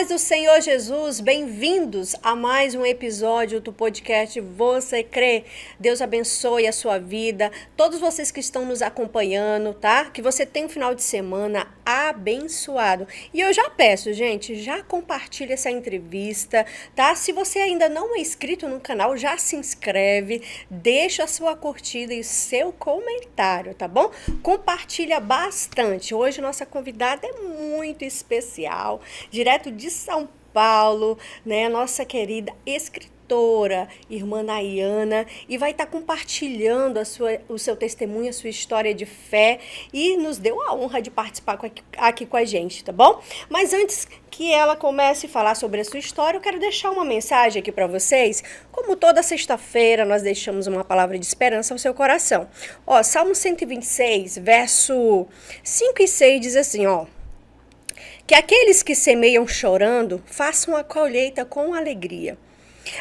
paz do Senhor Jesus, bem-vindos a mais um episódio do podcast Você Crê. Deus abençoe a sua vida, todos vocês que estão nos acompanhando, tá? Que você tenha um final de semana abençoado. E eu já peço, gente, já compartilha essa entrevista, tá? Se você ainda não é inscrito no canal, já se inscreve, deixa a sua curtida e o seu comentário, tá bom? Compartilha bastante. Hoje nossa convidada é muito especial, direto de São Paulo, né? Nossa querida escritora, irmã Nayana, e vai estar compartilhando o seu testemunho, a sua história de fé, e nos deu a honra de participar aqui com a gente, tá bom? Mas antes que ela comece a falar sobre a sua história, eu quero deixar uma mensagem aqui para vocês. Como toda sexta-feira, nós deixamos uma palavra de esperança ao seu coração. Ó, Salmo 126, verso 5 e 6 diz assim, ó: que aqueles que semeiam chorando façam a colheita com alegria.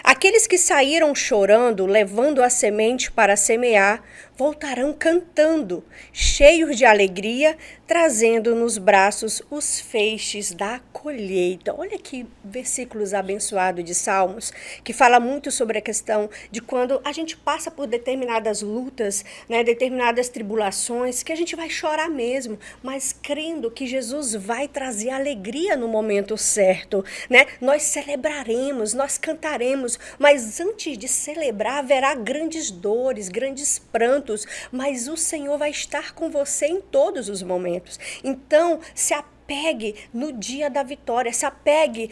Aqueles que saíram chorando, levando a semente para semear, voltarão cantando, cheios de alegria, trazendo nos braços os feixes da colheita. Olha que versículos abençoados de Salmos, que fala muito sobre a questão de quando a gente passa por determinadas lutas, né, determinadas tribulações, que a gente vai chorar mesmo, mas crendo que Jesus vai trazer alegria no momento certo, né? Nós celebraremos, nós cantaremos, mas antes de celebrar haverá grandes dores, grandes prantos, mas o Senhor vai estar com você em todos os momentos. Então, se apegue no dia da vitória, se apegue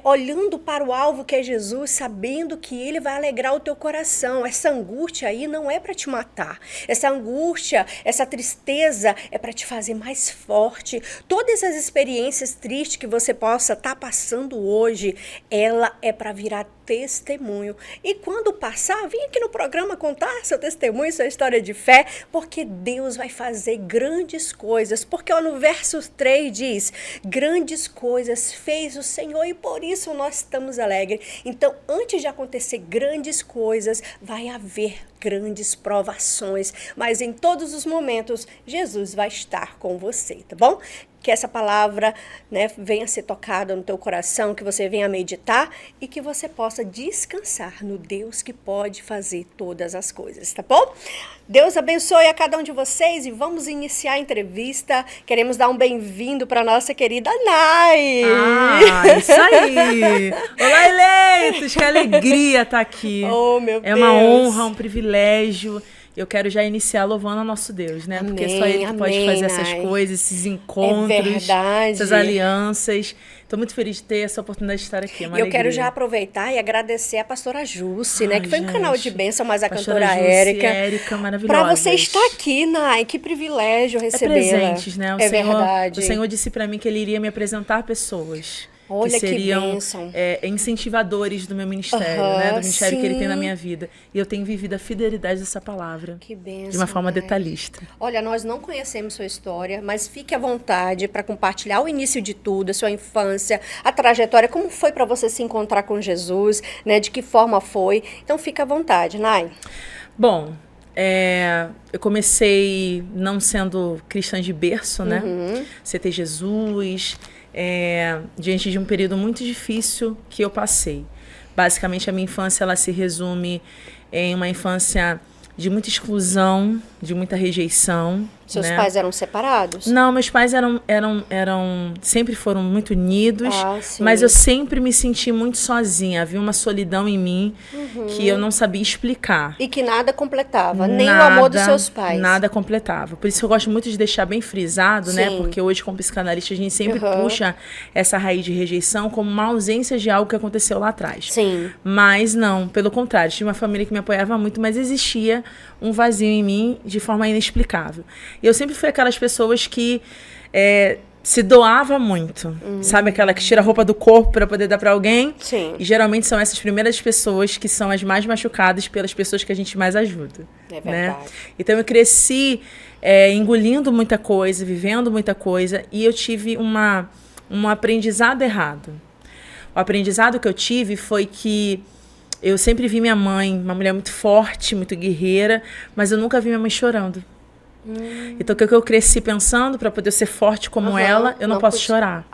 olhando para o alvo que é Jesus, sabendo que Ele vai alegrar o teu coração. Essa angústia aí não é para te matar. Essa angústia, essa tristeza é para te fazer mais forte. Todas as experiências tristes que você possa estar passando hoje, ela é para virar testemunho. E quando passar, vem aqui no programa contar seu testemunho, sua história de fé, porque Deus vai fazer grandes coisas. Porque ó, no verso 3 diz: grandes coisas fez o Senhor e por isso nós estamos alegres. Então, antes de acontecer grandes coisas, vai haver grandes provações, mas em todos os momentos, Jesus vai estar com você, tá bom? Que essa palavra, né, venha ser tocada no teu coração, que você venha meditar e que você possa descansar no Deus que pode fazer todas as coisas, tá bom? Deus abençoe a cada um de vocês e vamos iniciar a entrevista. Queremos dar um bem-vindo para nossa querida Nay. Ah, isso aí! Olá, eleitos! Que alegria estar aqui. Oh, meu Deus! É uma honra, um privilégio. Eu quero já iniciar louvando ao nosso Deus, né? Amém, porque só Ele que pode fazer essas Nay. coisas, esses encontros, essas alianças. Estou muito feliz de ter essa oportunidade de estar aqui. É uma eu quero alegria. já aproveitar e agradecer a pastora Jussi, né? Que foi um gente, canal de bênção, mas a pastora cantora Jussi, Érica. Érica, maravilhosa. Para você estar aqui, Nay, que privilégio recebê-la. Presentes, né? Verdade. O Senhor disse para mim que Ele iria me apresentar pessoas Olha, que seriam que bênção. Incentivadores do meu ministério, né? Do ministério que Ele tem na minha vida. E eu tenho vivido a fidelidade dessa palavra. Que bênção, de uma forma né? detalhista. Olha, nós não conhecemos sua história, mas fique à vontade para compartilhar o início de tudo, a sua infância, a trajetória, como foi para você se encontrar com Jesus, né? De que forma foi. Então, fique à vontade, Nay. Bom, eu comecei não sendo cristã de berço, né? Aceitei Jesus, diante de um período muito difícil que eu passei. Basicamente, a minha infância ela se resume em uma infância de muita exclusão, de muita rejeição. Seus né? pais eram separados? Não, meus pais sempre foram muito unidos, sim. mas eu sempre me senti muito sozinha. Havia uma solidão em mim que eu não sabia explicar. E que nada completava, nem o amor dos seus pais. Nada completava. Por isso que eu gosto muito de deixar bem frisado, né? Porque hoje, como psicanalista, a gente sempre puxa essa raiz de rejeição como uma ausência de algo que aconteceu lá atrás. Sim. Mas não, pelo contrário. Tinha uma família que me apoiava muito, mas existia um vazio em mim de forma inexplicável. E eu sempre fui aquelas pessoas que se doava muito. Sabe aquela que tira a roupa do corpo para poder dar para alguém? Sim. E geralmente são essas primeiras pessoas que são as mais machucadas pelas pessoas que a gente mais ajuda. É verdade. Né? Então eu cresci engolindo muita coisa, vivendo muita coisa, e eu tive um aprendizado errado. O aprendizado que eu tive foi que eu sempre vi minha mãe, uma mulher muito forte, muito guerreira, mas eu nunca vi minha mãe chorando. Então, o que eu cresci pensando, para poder ser forte como ela, eu não posso chorar.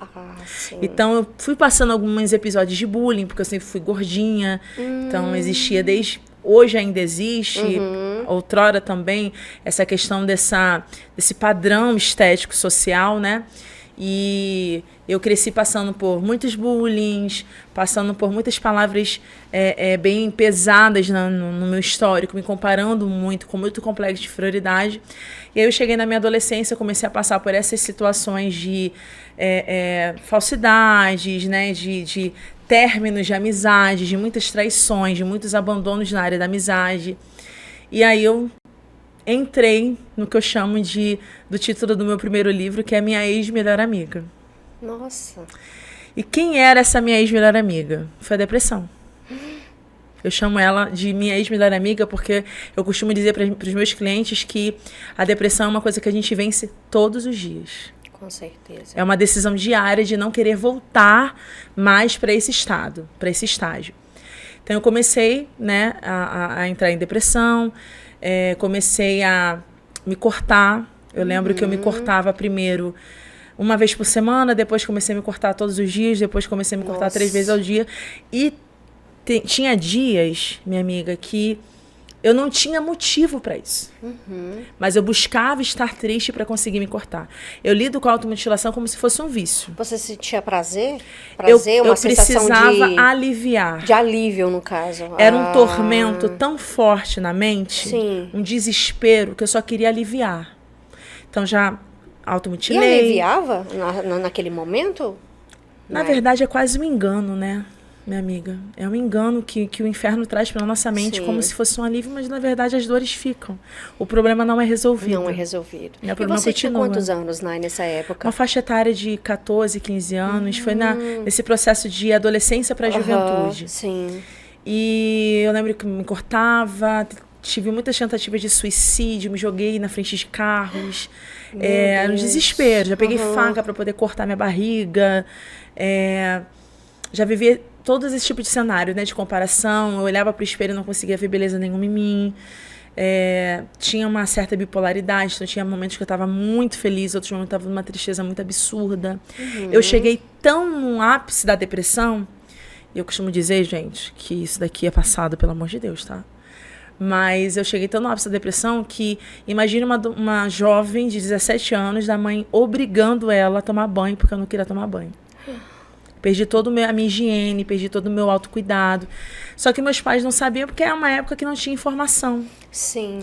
Sim. Então, eu fui passando alguns episódios de bullying, porque eu sempre fui gordinha. Então, existia desde... Hoje ainda existe, outrora também, essa questão desse padrão estético social, né? E eu cresci passando por muitos bullying, passando por muitas palavras bem pesadas no meu histórico, me comparando muito, com muito complexo de inferioridade. E aí eu cheguei na minha adolescência, comecei a passar por essas situações de falsidades, né, de términos de amizade, de muitas traições, de muitos abandonos na área da amizade. E aí eu entrei no que eu chamo do título do meu primeiro livro, que é Minha Ex-Melhor Amiga. Nossa. E quem era essa minha ex-melhor amiga? Foi a depressão. Eu chamo ela de minha ex-melhor amiga porque eu costumo dizer para os meus clientes que a depressão é uma coisa que a gente vence todos os dias. Com certeza. É uma decisão diária de não querer voltar mais para esse estado, para esse estágio. Então eu comecei, né, a entrar em depressão, comecei a me cortar. Eu lembro que eu me cortava primeiro uma vez por semana, depois comecei a me cortar todos os dias, depois comecei a me cortar 3 vezes ao dia. E tinha dias, minha amiga, que eu não tinha motivo para isso. Mas eu buscava estar triste para conseguir me cortar. Eu lido com a automutilação como se fosse um vício. Você sentia prazer? Eu precisava aliviar. De alívio, no caso. Era um tormento tão forte na mente, Sim. um desespero, que eu só queria aliviar. Então já automutilei. E aliviava naquele momento? Na verdade, é quase um engano, né, minha amiga? É um engano que o inferno traz para nossa mente. Sim. Como se fosse um alívio, mas na verdade as dores ficam. O problema não é resolvido. Não é resolvido. O problema e você continua. tinha quantos anos, Nai, nessa época? Uma faixa etária de 14, 15 anos. Foi nesse processo de adolescência para a juventude. Sim. E eu lembro que me cortava, tive muitas tentativas de suicídio, me joguei na frente de carros. Era um desespero. Já peguei faca para poder cortar minha barriga. Já vivi todos esse tipo de cenário, né, de comparação. Eu olhava para o espelho e não conseguia ver beleza nenhuma em mim. Tinha uma certa bipolaridade, então tinha momentos que eu estava muito feliz, outros momentos eu estava numa tristeza muito absurda. Eu cheguei tão no ápice da depressão, e eu costumo dizer, gente, que isso daqui é passado, pelo amor de Deus, tá? Mas eu cheguei tão no ápice da depressão que imagine uma jovem de 17 anos, da mãe obrigando ela a tomar banho, porque eu não queria tomar banho. Perdi toda a minha higiene, perdi todo o meu autocuidado. Só que meus pais não sabiam, porque era uma época que não tinha informação. Sim.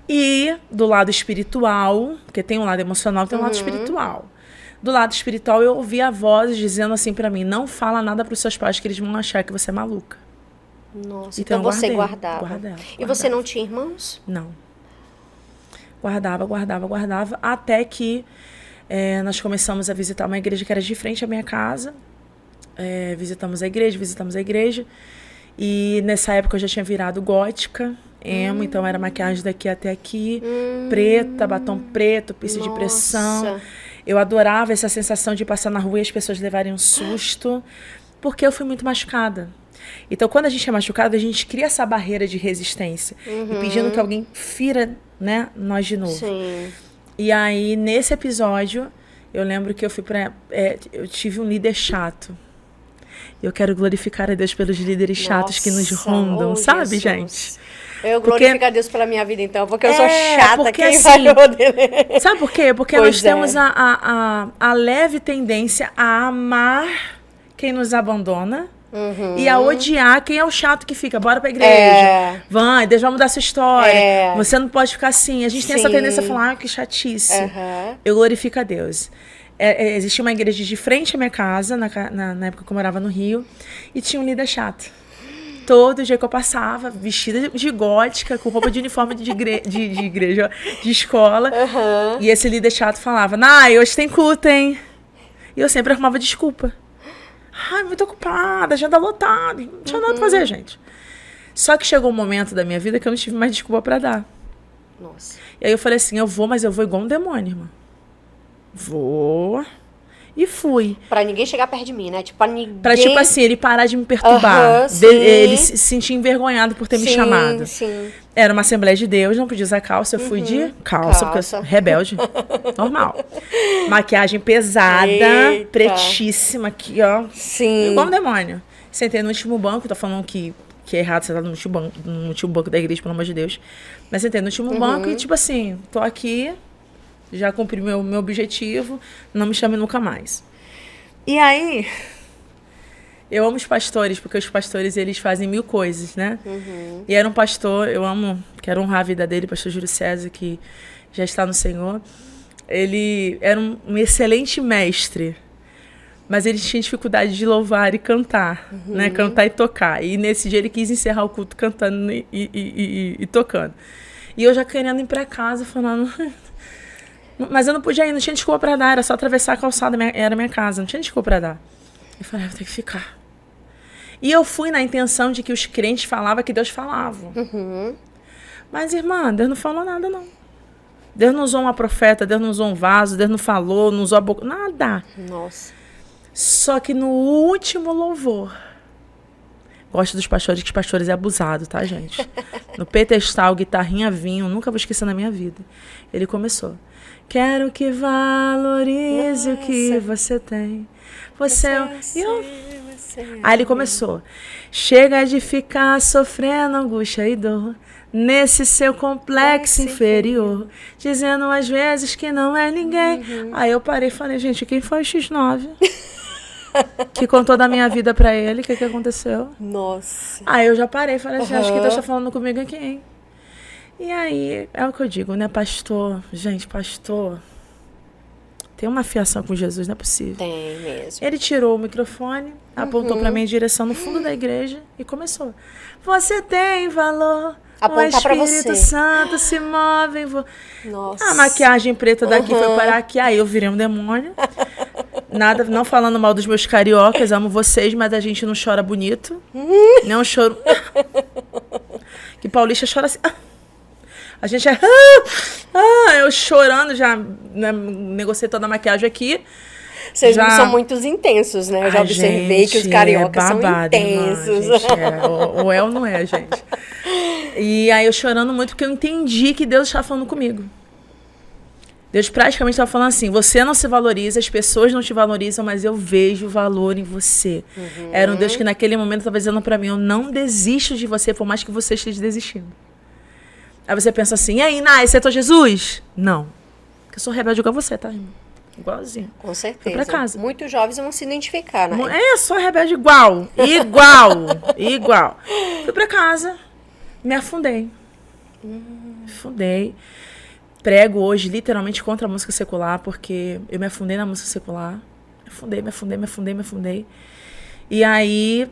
E do lado espiritual, porque tem um lado emocional, tem um lado espiritual. Do lado espiritual, eu ouvia vozes dizendo assim pra mim: não fala nada pros seus pais, que eles vão achar que você é maluca. Nossa, então você guardava. E você não tinha irmãos? Não. Guardava, até que nós começamos a visitar uma igreja que era de frente à minha casa. Visitamos a igreja. E nessa época eu já tinha virado gótica, emo, então era maquiagem daqui até aqui, preta, batom preto, piercing de pressão. Eu adorava essa sensação de passar na rua e as pessoas levarem um susto, porque eu fui muito machucada. Então, quando a gente é machucada, a gente cria essa barreira de resistência, e pedindo que alguém fira, né, nós de novo. Sim. E aí, nesse episódio, eu lembro que eu fui eu tive um líder chato. Eu quero glorificar a Deus pelos líderes chatos que nos rondam, sabe, gente? Eu glorifico a Deus pela minha vida, então, porque eu sou chata, porque quem assim, falhou dele. Sabe por quê? Porque nós temos a leve tendência a amar quem nos abandona e a odiar quem é o chato que fica. Bora pra igreja. Vai, Deus vai mudar sua história. Você não pode ficar assim. A gente tem essa tendência a falar, que chatice. Eu glorifico a Deus. Existia uma igreja de frente à minha casa, na época que eu morava no Rio, e tinha um líder chato. Todo dia que eu passava, vestida de gótica, com roupa de uniforme de igreja, de escola. E esse líder chato falava: Nai, hoje tem culto, hein? E eu sempre arrumava desculpa. Ai, muito ocupada, agenda lotada, não tinha nada pra fazer, gente. Só que chegou um momento da minha vida que eu não tive mais desculpa pra dar. Nossa. E aí eu falei assim: mas eu vou igual um demônio, irmã. Vou. E fui. Pra ninguém chegar perto de mim, né? Tipo, Pra, tipo assim, ele parar de me perturbar. Ele se sentir envergonhado por ter me chamado. Sim. Era uma Assembleia de Deus, não podia usar calça. Eu fui de calça, porque eu sou rebelde. Normal. Maquiagem pesada, Eita. pretíssima aqui, ó. Sim. Igual um demônio. Sentei no último banco, tô falando que é errado você estar no último banco da igreja, pelo amor de Deus. Mas sentei no último banco e, tipo assim, tô aqui, já cumpri meu objetivo, não me chame nunca mais. E aí, eu amo os pastores, porque os pastores, eles fazem 1000 coisas, né? E era um pastor, eu amo, quero honrar a vida dele, pastor Júlio César, que já está no Senhor. Ele era um excelente mestre, mas ele tinha dificuldade de louvar e cantar, né? Cantar e tocar. E nesse dia ele quis encerrar o culto cantando e tocando. E eu já querendo ir pra casa, falando... Mas eu não podia ir, não tinha desculpa pra dar, era só atravessar a calçada, era minha casa, não tinha desculpa pra dar. Eu falei, vou ter que ficar. E eu fui na intenção de que os crentes falavam que Deus falava. Mas, irmã, Deus não falou nada, não. Deus não usou uma profeta, Deus não usou um vaso, Deus não falou, não usou a boca, nada. Nossa. Só que no último louvor, gosto dos pastores, que os pastores é abusado, tá, gente? No pedestal, guitarrinha, vinho, nunca vou esquecer na minha vida. Ele começou. Quero que valorize o que você tem. Você é Aí ele começou. Chega de ficar sofrendo angústia e dor nesse seu complexo inferior, dizendo às vezes que não é ninguém. Aí eu parei e falei, gente, quem foi o X9? Que contou da minha vida pra ele, o que aconteceu? Nossa. Aí eu já parei e falei assim, acho que Deus tá falando comigo aqui, hein? E aí, é o que eu digo, né, pastor? Gente, pastor, tem uma fiação com Jesus, não é possível. Tem mesmo. Ele tirou o microfone, apontou pra minha direção no fundo da igreja e começou. Você tem valor. Apontar pra o Espírito você. Santo se move em Nossa. A maquiagem preta daqui foi parar aqui. Aí eu virei um demônio. Nada, não falando mal dos meus cariocas, amo vocês, mas a gente não chora bonito. Não choro. Que paulista chora assim. A gente é... eu chorando, já né, negociei toda a maquiagem aqui. Vocês já... são muito intensos, né? Eu já observei que os cariocas são intensos. Ou é ou não é, gente. E aí eu chorando muito porque eu entendi que Deus estava falando comigo. Deus praticamente estava falando assim, você não se valoriza, as pessoas não te valorizam, mas eu vejo valor em você. Era um Deus que naquele momento estava dizendo para mim, eu não desisto de você, por mais que você esteja desistindo. Aí você pensa assim, e aí, Nai, você é Jesus? Não. Porque eu sou rebelde igual você, tá, irmão? Igualzinho. Com certeza. Fui pra casa. Muitos jovens vão se identificar, né? Sou rebelde igual. Igual. Fui pra casa, me afundei. Afundei. Prego hoje literalmente contra a música secular, porque eu me afundei na música secular. Me afundei. E aí...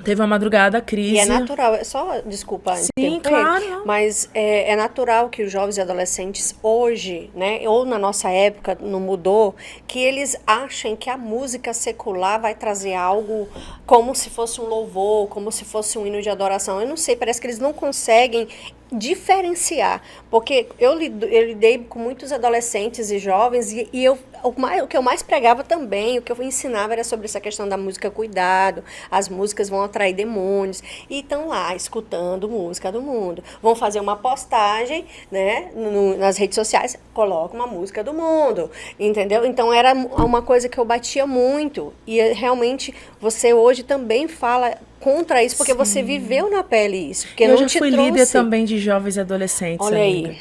Teve uma madrugada, crise. E é natural, só, desculpa, sim, claro. Mas é natural que os jovens e adolescentes hoje, né, ou na nossa época, não mudou, que eles achem que a música secular vai trazer algo como se fosse um louvor, como se fosse um hino de adoração. Eu não sei, parece que eles não conseguem diferenciar, porque eu lidei com muitos adolescentes e jovens e o que eu mais pregava também, o que eu ensinava era sobre essa questão da música cuidado, as músicas vão atrair demônios, e estão lá escutando música do mundo, vão fazer uma postagem, né, nas redes sociais, coloca uma música do mundo, entendeu? Então era uma coisa que eu batia muito, e realmente você hoje também fala contra isso, porque você viveu na pele isso. Porque eu já fui líder também de jovens e adolescentes. Olha amiga. aí.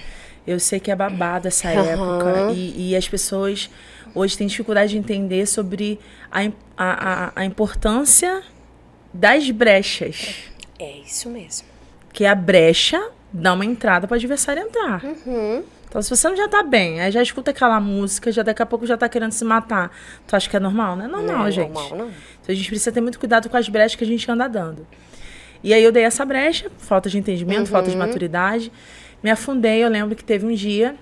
Eu sei que é babado essa época. E as pessoas hoje têm dificuldade de entender sobre a importância das brechas. É isso mesmo. Que a brecha dá uma entrada para o adversário entrar. Então, se você não já tá bem, aí já escuta aquela música, já daqui a pouco já tá querendo se matar. Tu acha que é normal? Não é normal, não é gente. Normal, não. Então, a gente precisa ter muito cuidado com as brechas que a gente anda dando. E aí eu dei essa brecha, falta de entendimento, falta de maturidade. Me afundei, eu lembro que teve um dia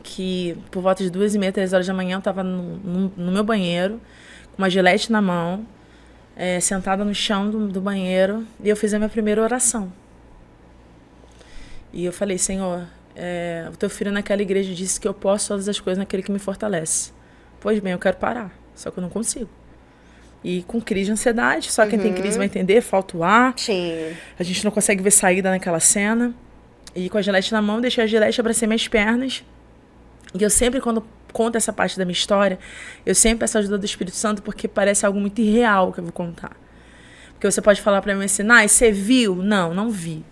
que, por volta de 2h30, 3h da manhã, eu tava no meu banheiro, com uma gilete na mão, sentada no chão do banheiro, e eu fiz a minha primeira oração. E eu falei, Senhor, o teu filho naquela igreja disse que eu posso todas as coisas naquele que me fortalece. Pois bem, eu quero parar, só que eu não consigo. E com crise de ansiedade, só quem tem crise vai entender, falta o ar. Sim. A gente não consegue ver saída naquela cena. E com a gilete na mão, deixei a gilete, abracei minhas pernas. E eu sempre, quando conto essa parte da minha história, eu sempre peço a ajuda do Espírito Santo, porque parece algo muito irreal que eu vou contar. Porque você pode falar pra mim assim, você viu? Não, não vi.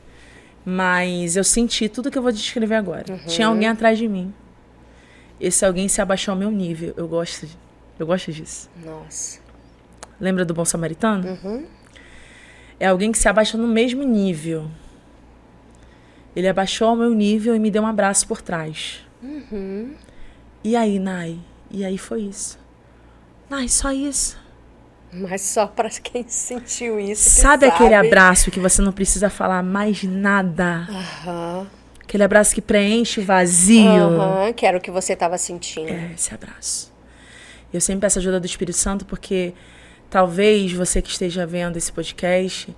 Mas eu senti tudo que eu vou descrever agora. Tinha alguém atrás de mim. Esse alguém se abaixou ao meu nível. Eu gosto disso. Nossa. Lembra do Bom Samaritano? É alguém que se abaixa no mesmo nível. Ele abaixou ao meu nível e me deu um abraço por trás. E aí, Nai? E aí foi isso. Nai, só isso. Mas só para quem sentiu isso. Sabe aquele abraço que você não precisa falar mais nada? Aquele abraço que preenche o vazio. Que era o que você estava sentindo. É, esse abraço. Eu sempre peço a ajuda do Espírito Santo, porque talvez você que esteja vendo esse podcast,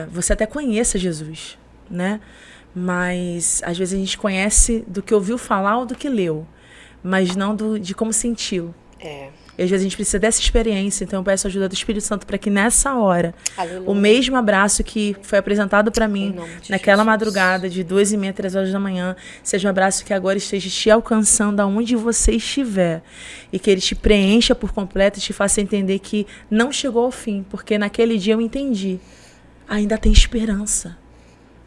você até conheça Jesus, né? Mas às vezes a gente conhece do que ouviu falar ou do que leu, mas não de como sentiu. E às vezes a gente precisa dessa experiência, então eu peço a ajuda do Espírito Santo para que nessa hora, o mesmo abraço que foi apresentado para mim naquela madrugada de 2h30, 3h da manhã, seja um abraço que agora esteja te alcançando aonde você estiver e que ele te preencha por completo e te faça entender que não chegou ao fim, porque naquele dia eu entendi, ainda tem esperança.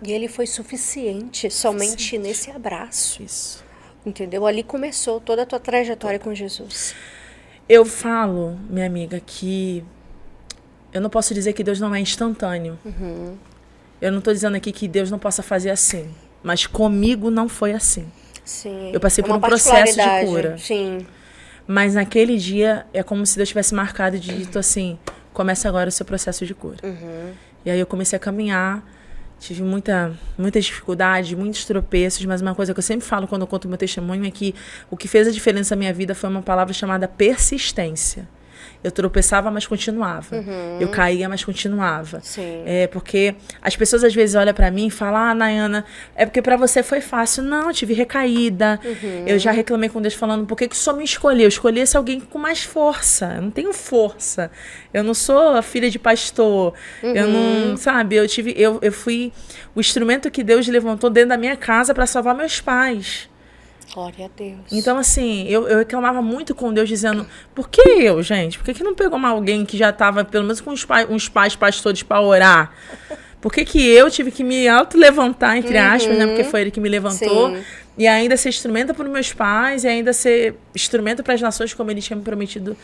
E ele foi suficiente somente nesse abraço. Isso. Entendeu? Ali começou toda a tua trajetória com Jesus. Eu falo, minha amiga, que eu não posso dizer que Deus não é instantâneo. Eu não estou dizendo aqui que Deus não possa fazer assim. Mas comigo não foi assim. Sim. Eu passei por um processo de cura. Sim. Mas naquele dia é como se Deus tivesse marcado e dito assim, começa agora o seu processo de cura. E aí eu comecei a caminhar. Tive muita dificuldade, muitos tropeços, mas uma coisa que eu sempre falo quando eu conto meu testemunho é que o que fez a diferença na minha vida foi uma palavra chamada persistência. Eu tropeçava, mas continuava. Eu caía, mas continuava. Sim. Porque as pessoas às vezes olham pra mim e falam, Nayana, é porque pra você foi fácil. Não, eu tive recaída. Eu já reclamei com Deus falando, por que que o Senhor me escolheu? Eu escolhi esse alguém com mais força. Eu não tenho força. Eu não sou a filha de pastor. Eu não, sabe, eu fui o instrumento que Deus levantou dentro da minha casa pra salvar meus pais. Glória a Deus. Então, assim, eu reclamava muito com Deus, dizendo, por que eu, gente? Por que não pegou alguém que já estava, pelo menos com uns pais pastores para orar? Por que eu tive que me auto-levantar, entre aspas, né? Porque foi ele que me levantou. Sim. E ainda ser instrumento para os meus pais, e ainda ser instrumento para as nações, como ele tinha me prometido,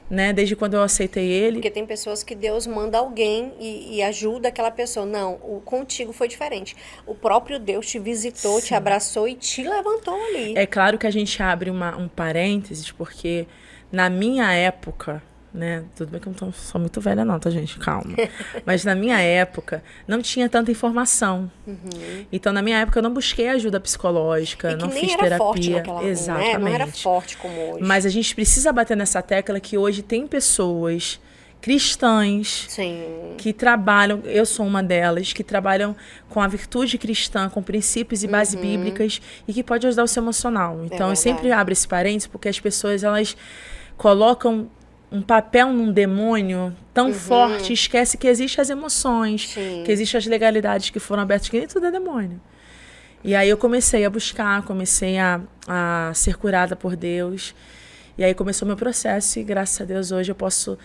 né? Desde quando eu aceitei ele. Porque tem pessoas que Deus manda alguém e ajuda aquela pessoa. Não, contigo foi diferente. O próprio Deus te visitou, te abraçou e te levantou ali. É claro que a gente abre um parênteses, porque na minha época, né? Tudo bem que eu não sou muito velha não, tá, gente? Calma. Mas na minha época, não tinha tanta informação. Então, na minha época, eu não busquei ajuda psicológica, E que não nem fiz era terapia. forte naquela, Exatamente. né? Não era forte como hoje. Mas a gente precisa bater nessa tecla que hoje tem pessoas cristãs Sim. que trabalham, eu sou uma delas, que trabalham com a virtude cristã, com princípios e bases bíblicas e que pode ajudar o seu emocional. Então, eu sempre abro esse parênteses porque as pessoas, elas colocam um papel num demônio tão forte, esquece que existem as emoções, que existem as legalidades que foram abertas, que nem tudo é demônio. E aí eu comecei a buscar, comecei a ser curada por Deus. E aí começou meu processo e graças a Deus hoje eu posso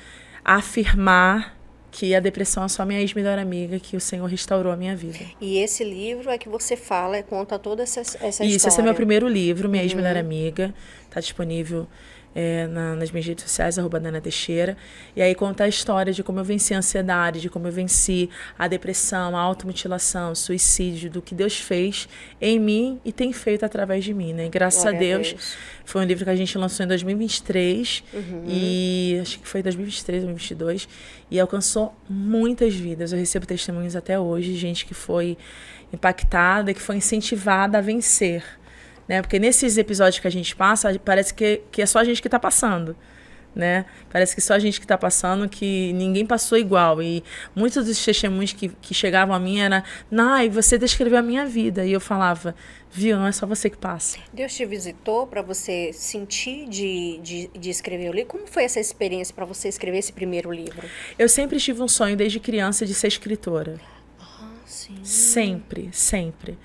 afirmar que a depressão é só minha ex-melhor amiga, que o Senhor restaurou a minha vida. E esse livro é que você fala, conta toda essa história. Isso, esse é meu primeiro livro, minha ex-melhor amiga. Está disponível nas minhas redes sociais, @NanaTeixeira. E aí conta a história de como eu venci a ansiedade, de como eu venci a depressão, a automutilação, o suicídio, do que Deus fez em mim e tem feito através de mim, né? E graças a Deus, foi um livro que a gente lançou em 2023 e acho que foi 2023, 2022 e alcançou muitas vidas. Eu recebo testemunhos até hoje de gente que foi impactada, que foi incentivada a vencer. Né? Porque nesses episódios que a gente passa, parece que é só a gente que está passando. né? Parece que só a gente que está passando, que ninguém passou igual. E muitos dos testemunhos que chegavam a mim era: Nai, você descreveu a minha vida. E eu falava: viu, não é só você que passa. Deus te visitou para você sentir de escrever o livro? Como foi essa experiência para você escrever esse primeiro livro? Eu sempre tive um sonho desde criança de ser escritora. Sim. Sempre, sempre.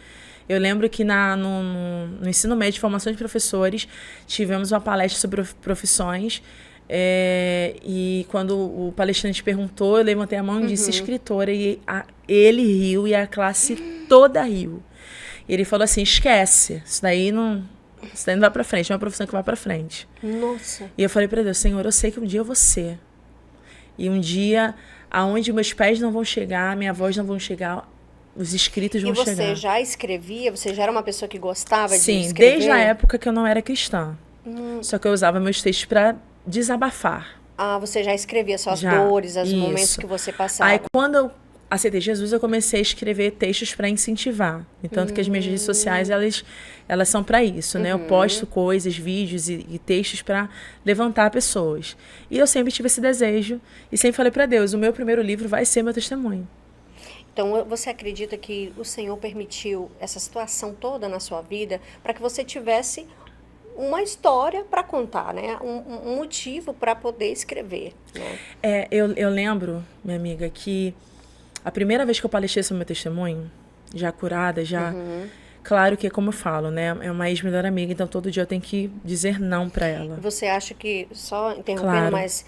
Eu lembro que no ensino médio de formação de professores, tivemos uma palestra sobre profissões. E quando o palestrante perguntou, eu levantei a mão e disse escritora. E ele riu e a classe toda riu. E ele falou assim: esquece, isso daí não vai pra frente, é uma profissão que vai pra frente. Nossa. E eu falei pra Deus: Senhor, eu sei que um dia eu vou ser. E um dia, aonde meus pés não vão chegar, minha voz não vão chegar, os escritos vão chegar. E você já escrevia? Você já era uma pessoa que gostava de escrever? Sim, desde a época que eu não era cristã. Só que eu usava meus textos para desabafar. Ah, você já escrevia suas dores, os momentos que você passava. Aí, quando eu aceitei Jesus, eu comecei a escrever textos para incentivar. E tanto que as minhas redes sociais, elas são para isso, né? Eu posto coisas, vídeos e textos para levantar pessoas. E eu sempre tive esse desejo. E sempre falei para Deus: o meu primeiro livro vai ser meu testemunho. Então, você acredita que o Senhor permitiu essa situação toda na sua vida para que você tivesse uma história para contar, né? Um motivo para poder escrever, né? Eu lembro, minha amiga, que a primeira vez que eu palestrei sobre meu testemunho, já curada, claro que é como eu falo, né? É uma ex-melhor amiga, então todo dia eu tenho que dizer não para ela. Você acha que, só interrompendo, mas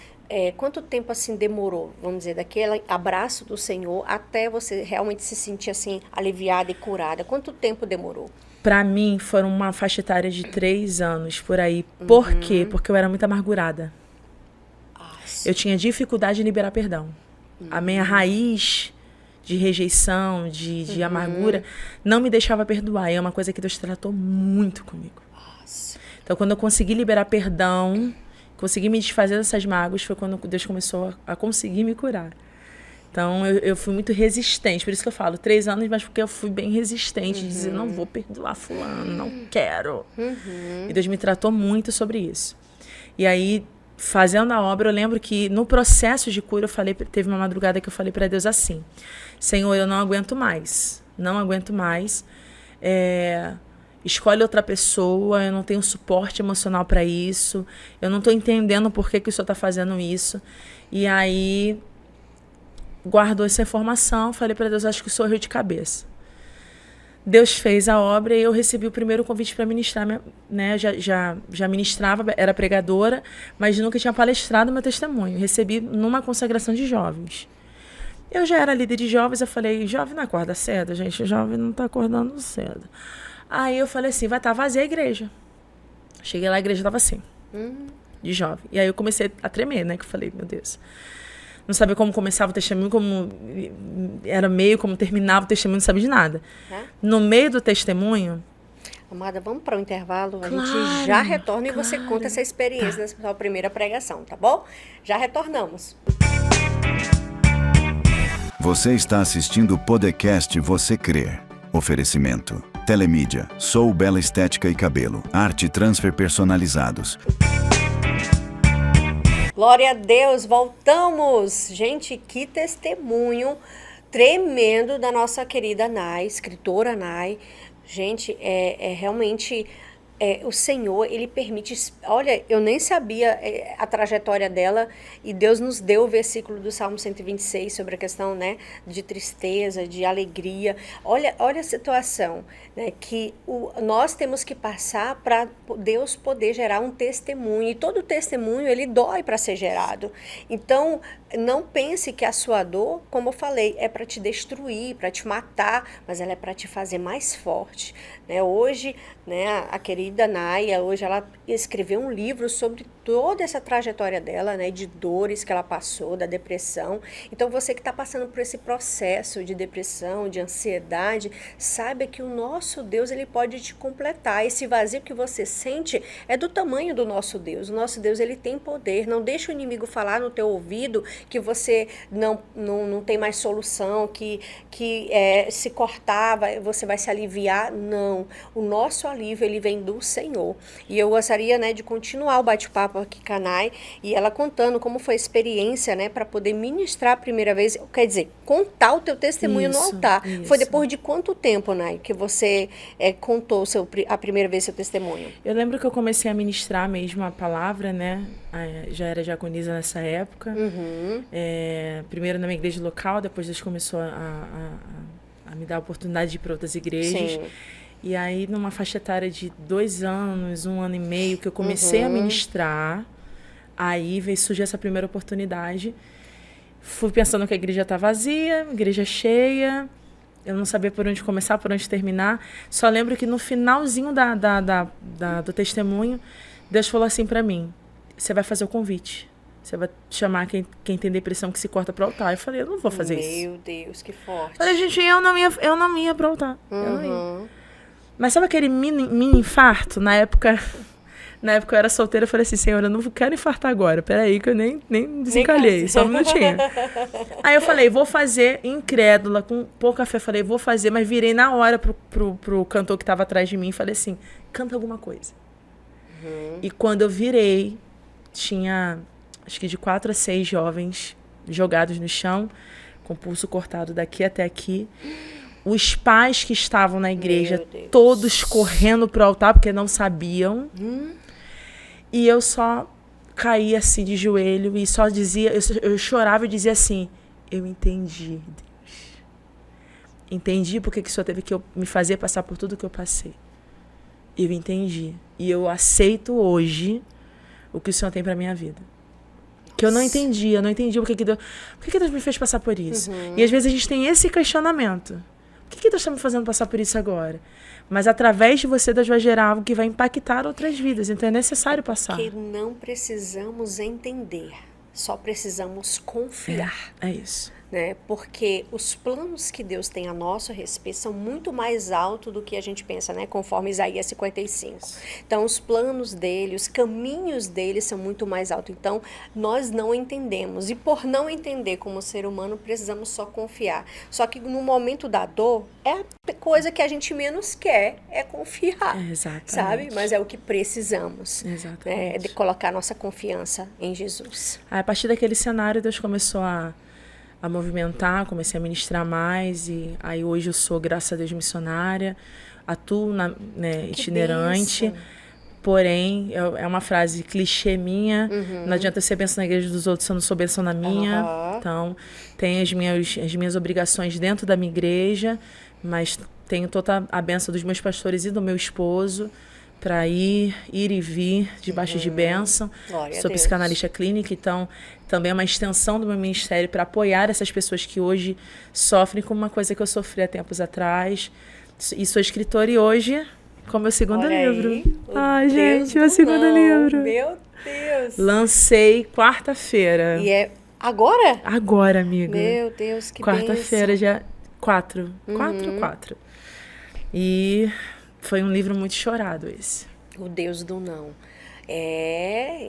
quanto tempo assim demorou, vamos dizer, daquele abraço do Senhor até você realmente se sentir assim aliviada e curada? Quanto tempo demorou? Para mim, foram uma faixa etária de 3 anos, por aí. Por quê? Porque eu era muito amargurada. Eu tinha dificuldade em liberar perdão. A minha raiz de rejeição, de amargura, não me deixava perdoar. E é uma coisa que Deus tratou muito comigo. Então, quando eu consegui liberar perdão, consegui me desfazer dessas mágoas, foi quando Deus começou a conseguir me curar. Então, eu fui muito resistente. Por isso que eu falo 3 anos, mas porque eu fui bem resistente. De dizer: não vou perdoar fulano, não quero. E Deus me tratou muito sobre isso. E aí, fazendo a obra, eu lembro que no processo de cura, teve uma madrugada que eu falei para Deus assim: Senhor, eu não aguento mais. Não aguento mais. Escolhe outra pessoa, eu não tenho suporte emocional para isso. Eu não estou entendendo por que o Senhor está fazendo isso. E aí, guardou essa informação, falei para Deus: acho que o Senhor riu de cabeça. Deus fez a obra e eu recebi o primeiro convite para ministrar, né? Já ministrava, era pregadora, mas nunca tinha palestrado meu testemunho. Recebi numa consagração de jovens. Eu já era líder de jovens, eu falei: jovem não acorda cedo, gente, jovem não está acordando cedo. Aí eu falei assim: vai estar vazia a igreja. Cheguei lá, a igreja estava assim, de jovem. E aí eu comecei a tremer, né? Que eu falei: meu Deus. Não sabia como começava o testemunho, como era meio, como terminava o testemunho, não sabia de nada. No meio do testemunho... Amada, vamos para o intervalo, Claro, a gente já retorna e você conta essa experiência da sua primeira pregação, tá bom? Já retornamos. Você está assistindo o podcast Você Crer. Oferecimento: Telemídia, Sou Bela Estética e Cabelo, Arte Transfer Personalizados. Glória a Deus, voltamos! Gente, que testemunho tremendo da nossa querida Nai, escritora Nai. Gente, realmente... o Senhor, Ele permite... Olha, eu nem sabia a trajetória dela e Deus nos deu o versículo do Salmo 126 sobre a questão, né, de tristeza, de alegria. Olha a situação, né, que nós temos que passar para Deus poder gerar um testemunho. E todo testemunho, ele dói para ser gerado. Então, não pense que a sua dor, como eu falei, é para te destruir, para te matar, mas ela é para te fazer mais forte. Né? Hoje, né, a querida Naya, hoje ela escreveu um livro sobre toda essa trajetória dela, né, de dores que ela passou, da depressão. Então, você que está passando por esse processo de depressão, de ansiedade, saiba que o nosso Deus, ele pode te completar. Esse vazio que você sente é do tamanho do nosso Deus. O nosso Deus, ele tem poder. Não deixa o inimigo falar no teu ouvido que você não tem mais solução, que se cortar, você vai se aliviar. Não. O nosso alívio, ele vem do o Senhor. E eu gostaria, né, de continuar o bate-papo aqui com a Nay, e ela contando como foi a experiência, né, para poder ministrar a primeira vez, quer dizer, contar o teu testemunho no altar. Foi depois de quanto tempo, Nay, que você contou a primeira vez seu testemunho? Eu lembro que eu comecei a ministrar mesmo a palavra, né? Já era diaconisa nessa época. Primeiro na minha igreja local, depois Deus começou a me dar a oportunidade de ir para outras igrejas. Sim. E aí, numa faixa etária de 2 anos, 1 ano e meio, que eu comecei a ministrar, aí veio surgir essa primeira oportunidade. Fui pensando que a igreja tá vazia, igreja cheia, eu não sabia por onde começar, por onde terminar. Só lembro que no finalzinho do testemunho, Deus falou assim para mim: você vai fazer o convite. Você vai chamar quem tem depressão que se corta para o altar. Eu falei: eu não vou fazer isso. Meu Deus, que forte. Falei: gente, eu não ia para o altar. Eu não ia. Mas sabe aquele mini infarto? Na época eu era solteira, eu falei assim: Senhor, eu não quero infartar agora. Peraí que eu nem desencalhei, só um minutinho. Aí eu falei: vou fazer, incrédula, com pouca fé. Falei: vou fazer, mas virei na hora pro cantor que estava atrás de mim e falei assim: canta alguma coisa. E quando eu virei, tinha acho que de 4 a 6 jovens jogados no chão, com o pulso cortado daqui até aqui. Os pais que estavam na igreja, todos correndo pro altar, porque não sabiam. E eu só caí assim de joelho e só dizia, eu chorava e dizia assim: eu entendi, Deus. Entendi porque que o Senhor teve que me fazer passar por tudo que eu passei. Eu entendi. E eu aceito hoje o que o Senhor tem pra minha vida. Que eu não entendi por que Deus me fez passar por isso. E às vezes a gente tem esse questionamento. Por que Deus está me fazendo passar por isso agora? Mas através de você, Deus vai gerar algo que vai impactar outras vidas. Então é necessário passar. Porque não precisamos entender, só precisamos confiar. É isso. Né? Porque os planos que Deus tem a nosso respeito são muito mais altos do que a gente pensa, né? Conforme Isaías 55. Então, os planos dele, os caminhos dele são muito mais altos. Então, nós não entendemos. E por não entender como ser humano, precisamos só confiar. Só que no momento da dor, é a coisa que a gente menos quer, é confiar. Exatamente. Sabe? Mas é o que precisamos. Exatamente. De colocar nossa confiança em Jesus. Aí, a partir daquele cenário, Deus começou a movimentar, comecei a ministrar mais, e aí hoje eu sou, graças a Deus, missionária, atuo itinerante, porém, é uma frase clichê minha, não adianta eu ser bênção na igreja dos outros se eu não sou bênção na minha, então tenho as minhas obrigações dentro da minha igreja, mas tenho toda a bênção dos meus pastores e do meu esposo, para ir e vir debaixo de bênção. Sou psicanalista clínica, então também é uma extensão do meu ministério para apoiar essas pessoas que hoje sofrem com uma coisa que eu sofri há tempos atrás. E sou escritora e hoje com meu segundo livro. Ai, gente, meu segundo livro. Meu Deus! Lancei quarta-feira. E é agora? Agora, amiga. Meu Deus, que quarta-feira, dia 4. 4. E foi um livro muito chorado esse. O Deus do não.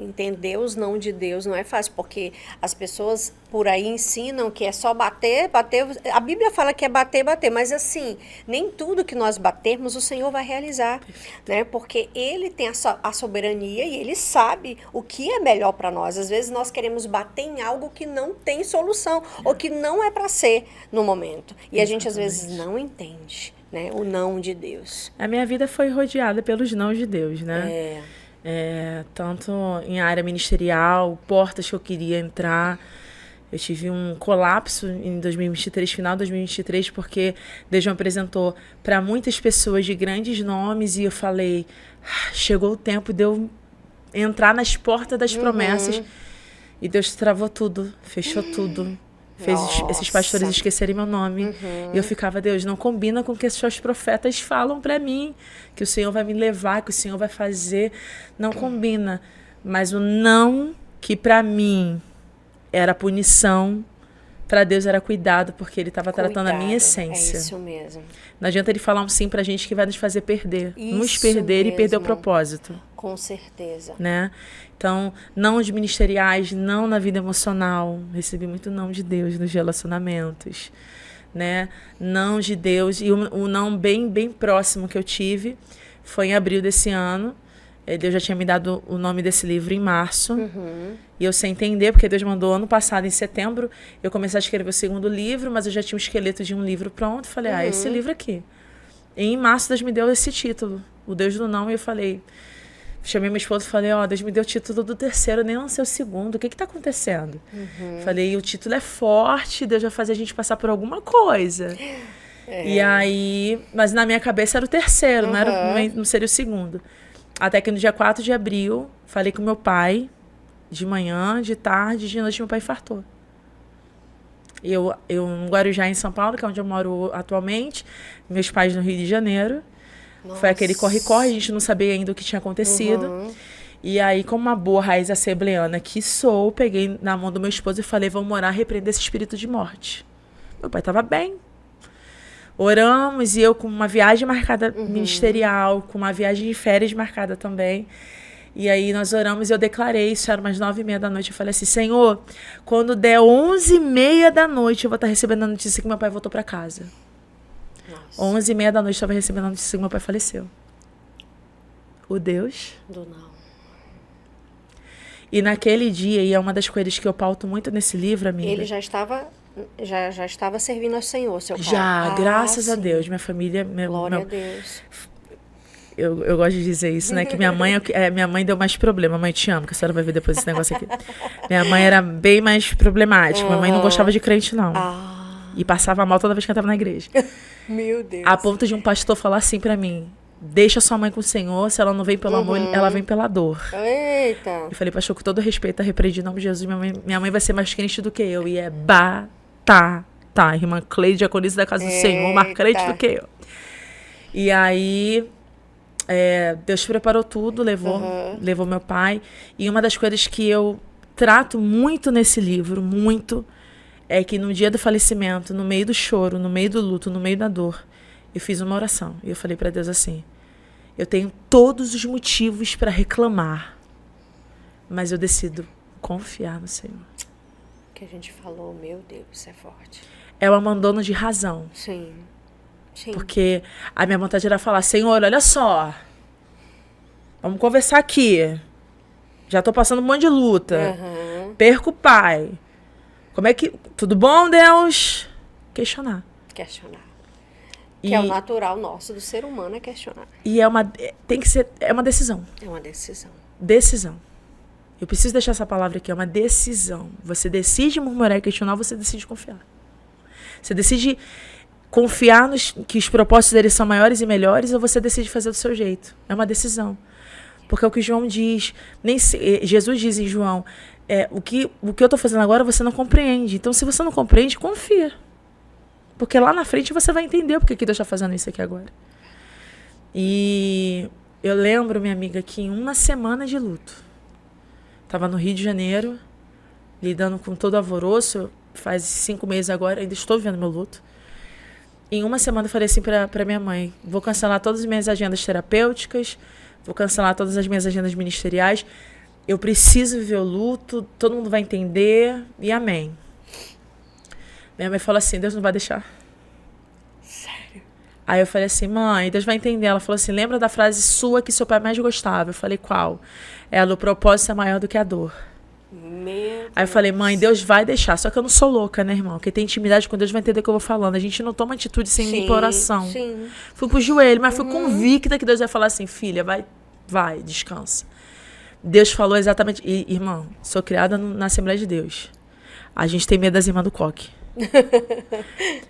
Entender os não de Deus não é fácil, porque as pessoas por aí ensinam que é só bater. A Bíblia fala que é bater, mas assim, nem tudo que nós batermos o Senhor vai realizar, né? Porque Ele tem a soberania e Ele sabe o que é melhor para nós. Às vezes nós queremos bater em algo que não tem solução, ou que não é para ser no momento. E a gente às vezes não entende, né? O não de Deus. A minha vida foi rodeada pelos não de Deus, né? Tanto em área ministerial, portas que eu queria entrar. Eu tive um colapso em 2023, final de 2023, porque Deus me apresentou para muitas pessoas de grandes nomes e eu falei: chegou o tempo de eu entrar nas portas das promessas. E Deus travou tudo, fechou tudo. Fez esses pastores esquecerem meu nome. E eu ficava: Deus, não combina com o que os seus profetas falam para mim, que o Senhor vai me levar, que o Senhor vai fazer. Não combina. Mas o não, que para mim era punição, para Deus era cuidado, porque Ele estava tratando a minha essência. É isso mesmo. Não adianta Ele falar um sim pra gente que vai nos fazer perder. Nos perder e perder o propósito. Com certeza. Né? Então, não de ministeriais, não na vida emocional. Recebi muito não de Deus nos relacionamentos. Né? Não de Deus. E o não bem próximo que eu tive Foi em abril desse ano. Deus já tinha me dado o nome desse livro em março. E eu sem entender, porque Deus mandou ano passado, em setembro, eu comecei a escrever o segundo livro, mas eu já tinha um esqueleto de um livro pronto. Falei, esse livro aqui. E em março, Deus me deu esse título, O Deus do Não. E eu falei, chamei meu esposo e falei, Deus me deu o título do terceiro, nem lancei o segundo. O que está acontecendo? Falei, o título é forte, Deus vai fazer a gente passar por alguma coisa. E aí, mas na minha cabeça era o terceiro, não seria o segundo. Até que no dia 4 de abril, falei com meu pai, de manhã, de tarde, de noite, meu pai infartou. Eu no Guarujá, em São Paulo, que é onde eu moro atualmente, meus pais no Rio de Janeiro. Nossa. Foi aquele corre-corre, a gente não sabia ainda o que tinha acontecido. E aí, como uma boa raiz assembleana que sou, peguei na mão do meu esposo e falei, vamos orar, repreender esse espírito de morte. Meu pai estava bem. Oramos, e eu com uma viagem marcada ministerial, com uma viagem de férias marcada também. E aí nós oramos e eu declarei, isso era umas 9h30 da noite, eu falei assim, Senhor, quando der 11h30 da noite, eu vou estar recebendo a notícia que meu pai voltou para casa. 11h30 da noite, eu estava recebendo a notícia que meu pai faleceu. O Deus do não. E naquele dia, e é uma das coisas que eu pauto muito nesse livro, amiga. Ele já estava servindo ao Senhor, seu pai. Já, graças a Deus. Minha família... Glória a Deus. Eu gosto de dizer isso, né? Que minha mãe deu mais problema. Mãe, te amo, que a senhora vai ver depois esse negócio aqui. Minha mãe era bem mais problemática. Minha mãe não gostava de crente, não. E passava mal toda vez que eu estava na igreja. Meu Deus. A ponto de um pastor falar assim pra mim, deixa sua mãe com o Senhor, se ela não vem pelo amor, ela vem pela dor. Eita. Eu falei, pastor, com todo respeito, repreendi em nome de Jesus, minha mãe vai ser mais crente do que eu. E é irmã Cleide, diaconisa da casa do Senhor, mais crente do que eu. E aí, Deus preparou tudo, levou meu pai. E uma das coisas que eu trato muito nesse livro, é que no dia do falecimento, no meio do choro, no meio do luto, no meio da dor, eu fiz uma oração. E eu falei para Deus assim, eu tenho todos os motivos para reclamar, mas eu decido confiar no Senhor. Que a gente falou, meu Deus, isso é forte. É um abandono de razão. Sim. Porque a minha vontade era falar, Senhor, olha só, vamos conversar aqui. Já tô passando um monte de luta. Perco o pai. Como é que... Tudo bom, Deus? Questionar. Que é o natural nosso do ser humano, é questionar. E é uma decisão. É uma decisão. Decisão. Eu preciso deixar essa palavra aqui, é uma decisão. Você decide murmurar e questionar, você decide confiar. Você decide confiar que os propósitos deles são maiores e melhores, ou você decide fazer do seu jeito. É uma decisão. Porque é o que João diz. Jesus diz em João, o que eu estou fazendo agora você não compreende. Então, se você não compreende, confia. Porque lá na frente você vai entender porque que Deus está fazendo isso aqui agora. E eu lembro, minha amiga, que em uma semana de luto, estava no Rio de Janeiro, lidando com todo o alvoroço, faz 5 meses agora, ainda estou vivendo meu luto. Em uma semana eu falei assim para minha mãe, vou cancelar todas as minhas agendas terapêuticas, vou cancelar todas as minhas agendas ministeriais, eu preciso viver o luto, todo mundo vai entender, e amém. Minha mãe falou assim, Deus não vai deixar. Sério? Aí eu falei assim, mãe, Deus vai entender. Ela falou assim, lembra da frase sua que seu pai mais gostava? Eu falei, qual? O propósito é maior do que a dor. Aí eu falei, mãe, Deus vai deixar. Só que eu não sou louca, né, irmão? Porque tem intimidade com Deus, vai entender o que eu vou falando. A gente não toma atitude sem ir pra oração. Sim. Fui pro joelho, mas fui convicta que Deus vai falar assim, filha, vai, descansa. Deus falou exatamente... E, irmão, sou criada na Assembleia de Deus. A gente tem medo das irmãs do coque.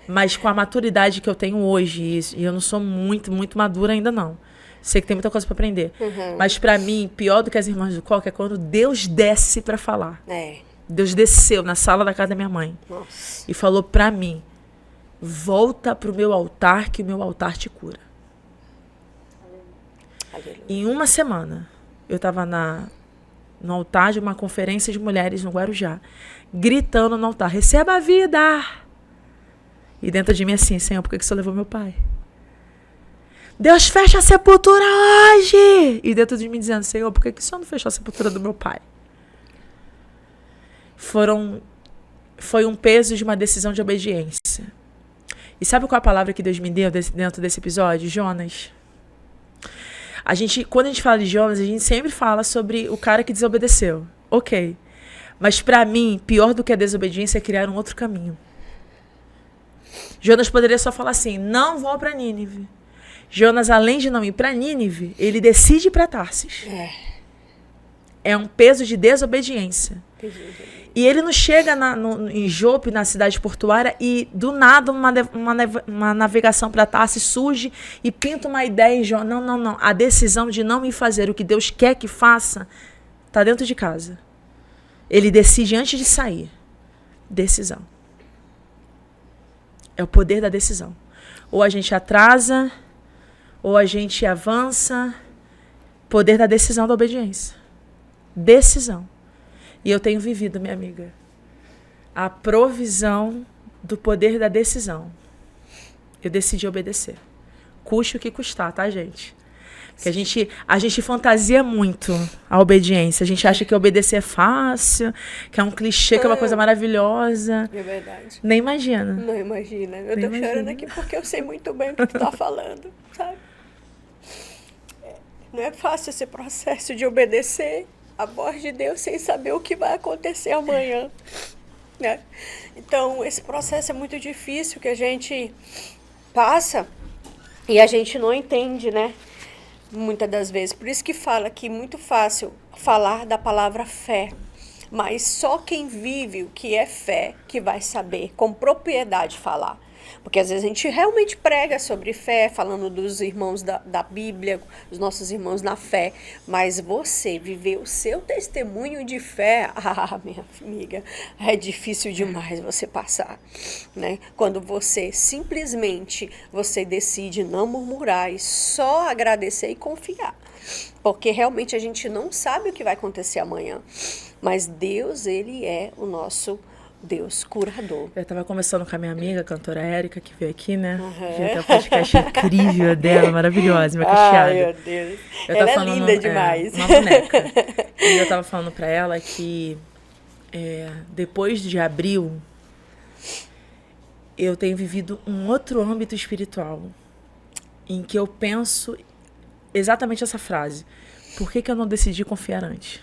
Mas com a maturidade que eu tenho hoje, e eu não sou muito madura ainda não, sei que tem muita coisa para aprender, mas para mim, pior do que as irmãs do coque é quando Deus desce para falar. Deus desceu na sala da casa da minha mãe. Nossa. E falou para mim, volta pro meu altar que o meu altar te cura. Aleluia. Em uma semana eu estava no altar de uma conferência de mulheres no Guarujá, gritando no altar, receba a vida! E dentro de mim assim, Senhor, por que o Senhor levou meu pai? Deus fecha a sepultura hoje! E dentro de mim dizendo, Senhor, por que o Senhor não fechou a sepultura do meu pai? Foi um peso de uma decisão de obediência. E sabe qual é a palavra que Deus me deu dentro desse episódio? Jonas. Quando a gente fala de Jonas, a gente sempre fala sobre o cara que desobedeceu. Ok. Mas para mim, pior do que a desobediência é criar um outro caminho. Jonas poderia só falar assim, não vou para Nínive. Jonas, além de não ir para Nínive, ele decide ir para Tarsis. É um peso de desobediência. E ele não chega em Jope, na cidade portuária, e do nada uma navegação para Tarsis surge e pinta uma ideia em Jonas. Não. A decisão de não me fazer o que Deus quer que faça está dentro de casa. Ele decide antes de sair. Decisão. É o poder da decisão. Ou a gente atrasa, ou a gente avança. Poder da decisão, da obediência. Decisão. E eu tenho vivido, minha amiga, a provisão do poder da decisão. Eu decidi obedecer. Custe o que custar, tá, gente? Porque a gente fantasia muito a obediência. A gente acha que obedecer é fácil, que é um clichê, que é uma coisa maravilhosa. É verdade. Nem imagina. Não imagina. Eu tô chorando aqui porque eu sei muito bem o que tu tá falando, sabe? Não é fácil esse processo de obedecer a voz de Deus sem saber o que vai acontecer amanhã, né? Então, esse processo é muito difícil que a gente passa e a gente não entende, né? Muitas das vezes. Por isso que fala que é muito fácil falar da palavra fé, mas só quem vive o que é fé que vai saber com propriedade falar. Porque às vezes a gente realmente prega sobre fé, falando dos irmãos da Bíblia, os nossos irmãos na fé, mas você viver o seu testemunho de fé, minha amiga, é difícil demais você passar, né? Quando você simplesmente, você decide não murmurar e só agradecer e confiar. Porque realmente a gente não sabe o que vai acontecer amanhã, mas Deus, Ele é o nosso Deus curador. Eu estava conversando com a minha amiga, a cantora Érica, que veio aqui, né? Tem um podcast incrível dela, maravilhosa, minha cacheada. Ai, meu Deus. Ela é linda demais. Uma boneca. E eu estava falando para ela que depois de abril, eu tenho vivido um outro âmbito espiritual, em que eu penso exatamente essa frase. Por que eu não decidi confiar antes?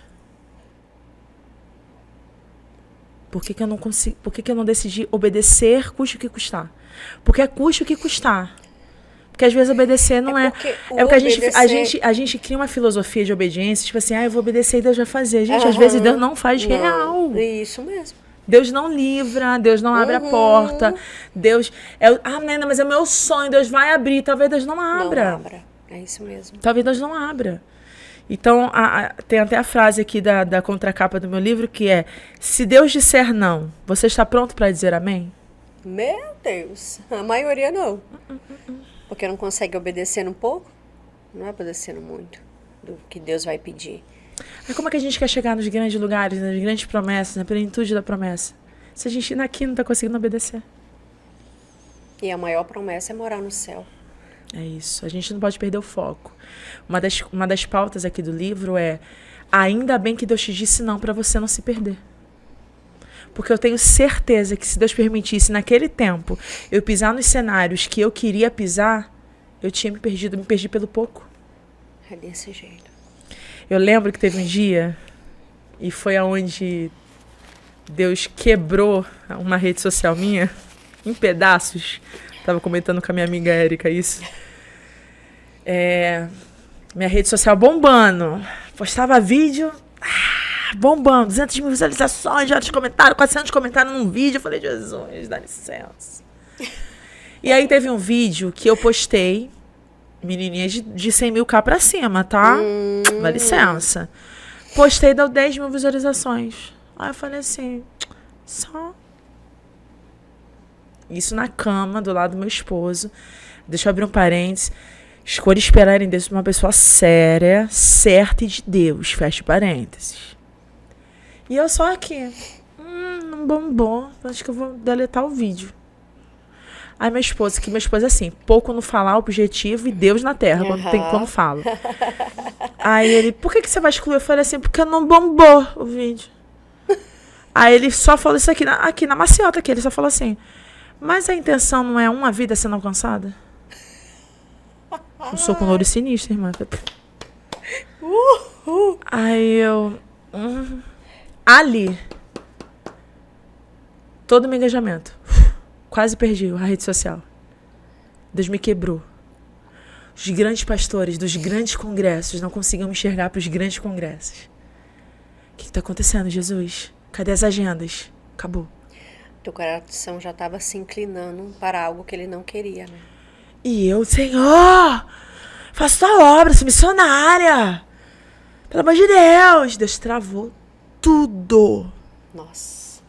Por que eu não consigo? Por que eu não decidi obedecer, custe o que custar? Porque é custe o que custar. Porque às vezes obedecer não é. É porque a gente cria uma filosofia de obediência, tipo assim, eu vou obedecer e Deus vai fazer. Gente, às vezes Deus não faz real. Isso mesmo. Deus não livra, Deus não abre a porta. Deus. Mas é o meu sonho, Deus vai abrir. Talvez Deus não abra. Não abra. É isso mesmo. Talvez Deus não abra. Então, tem até a frase aqui da contracapa do meu livro, que é: se Deus disser não, você está pronto para dizer amém? Meu Deus, a maioria não. Porque não consegue obedecer um pouco, não é obedecendo muito do que Deus vai pedir. Mas como é que a gente quer chegar nos grandes lugares, nas grandes promessas, na plenitude da promessa, se a gente aqui não está conseguindo obedecer? E a maior promessa é morar no céu. É isso, a gente não pode perder o foco. Uma das pautas aqui do livro é: ainda bem que Deus te disse não para você não se perder. Porque eu tenho certeza que se Deus permitisse naquele tempo eu pisar nos cenários que eu queria pisar, eu tinha me perdi pelo pouco. É desse jeito. Eu lembro que teve um dia, e foi aonde Deus quebrou uma rede social minha em pedaços. Tava comentando com a minha amiga Érica isso. Minha rede social bombando. Postava vídeo, bombando. 200 mil visualizações, vários comentários, 400 comentários num vídeo. Eu falei, Jesus, dá licença. E aí teve um vídeo que eu postei, menininha de 100 mil K pra cima, tá? Dá licença. Postei, deu 10 mil visualizações. Aí eu falei assim, só... Isso na cama, do lado do meu esposo. Deixa eu abrir um parênteses. Escolha esperar em Deus uma pessoa séria, certa e de Deus. Fecha parênteses. E eu só aqui. Não bombou. Acho que eu vou deletar o vídeo. Aí meu esposo é assim, pouco no falar, objetivo e Deus na terra, quando fala. Aí ele, por que você vai excluir? Eu falei assim, porque não bombou o vídeo. Aí ele só falou isso aqui na maciota aqui, ele só falou assim, mas a intenção não é uma vida sendo alcançada? Um soco no olho sinistro, irmã. Aí eu... Ali. Todo o meu engajamento. Quase perdi a rede social. Deus me quebrou. Os grandes pastores dos grandes congressos não conseguiam me enxergar para os grandes congressos. O que está acontecendo, Jesus? Cadê as agendas? Acabou. Teu coração já estava se inclinando para algo que ele não queria, né? E eu, Senhor, faça tua obra, sou missionária. Pelo amor de Deus. Deus travou tudo. Nossa.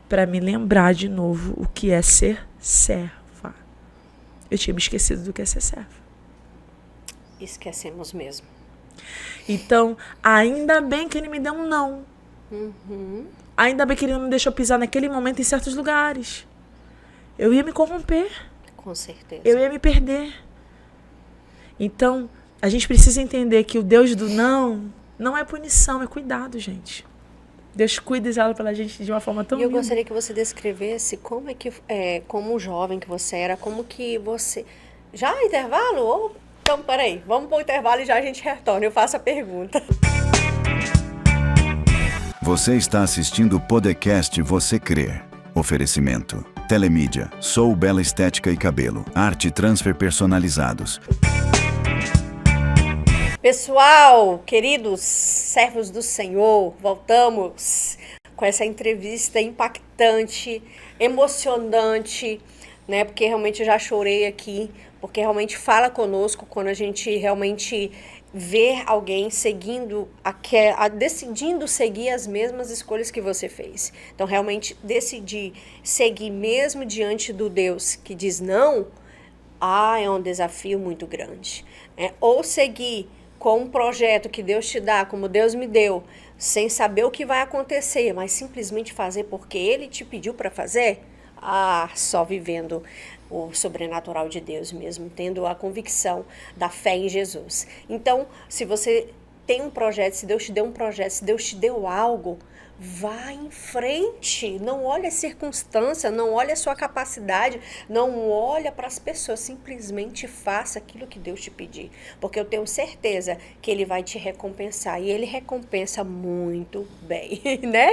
Para me lembrar de novo o que é ser serva. Eu tinha me esquecido do que é ser serva. Esquecemos mesmo. Então, ainda bem que ele me deu um não. Ainda bem que ele não me deixou pisar naquele momento em certos lugares. Eu ia me corromper. Com certeza. Eu ia me perder. Então, a gente precisa entender que o Deus do não é punição, é cuidado, gente. Deus cuida e zela pela gente de uma forma tão E eu linda. gostaria que você descrevesse como é que, como jovem que você era, como que você... Já intervalo? Então, peraí, vamos para o intervalo e já a gente retorna. Eu faço a pergunta. Você está assistindo o podcast Você Crer. Oferecimento. Telemídia, Sou Bela Estética e Cabelo, Arte e Transfer Personalizados. Pessoal, queridos servos do Senhor, voltamos com essa entrevista impactante, emocionante, né? Porque realmente eu já chorei aqui, porque realmente fala conosco quando a gente realmente ver alguém seguindo, decidindo seguir as mesmas escolhas que você fez. Então, realmente, decidir seguir mesmo diante do Deus que diz não, é um desafio muito grande. Ou seguir com um projeto que Deus te dá, como Deus me deu, sem saber o que vai acontecer, mas simplesmente fazer porque Ele te pediu para fazer, só vivendo o sobrenatural de Deus mesmo, tendo a convicção da fé em Jesus. Então, se você tem um projeto, se Deus te deu um projeto, se Deus te deu algo, vá em frente, não olhe a circunstância, não olhe a sua capacidade, não olhe para as pessoas, simplesmente faça aquilo que Deus te pedir, porque eu tenho certeza que Ele vai te recompensar, e Ele recompensa muito bem, né,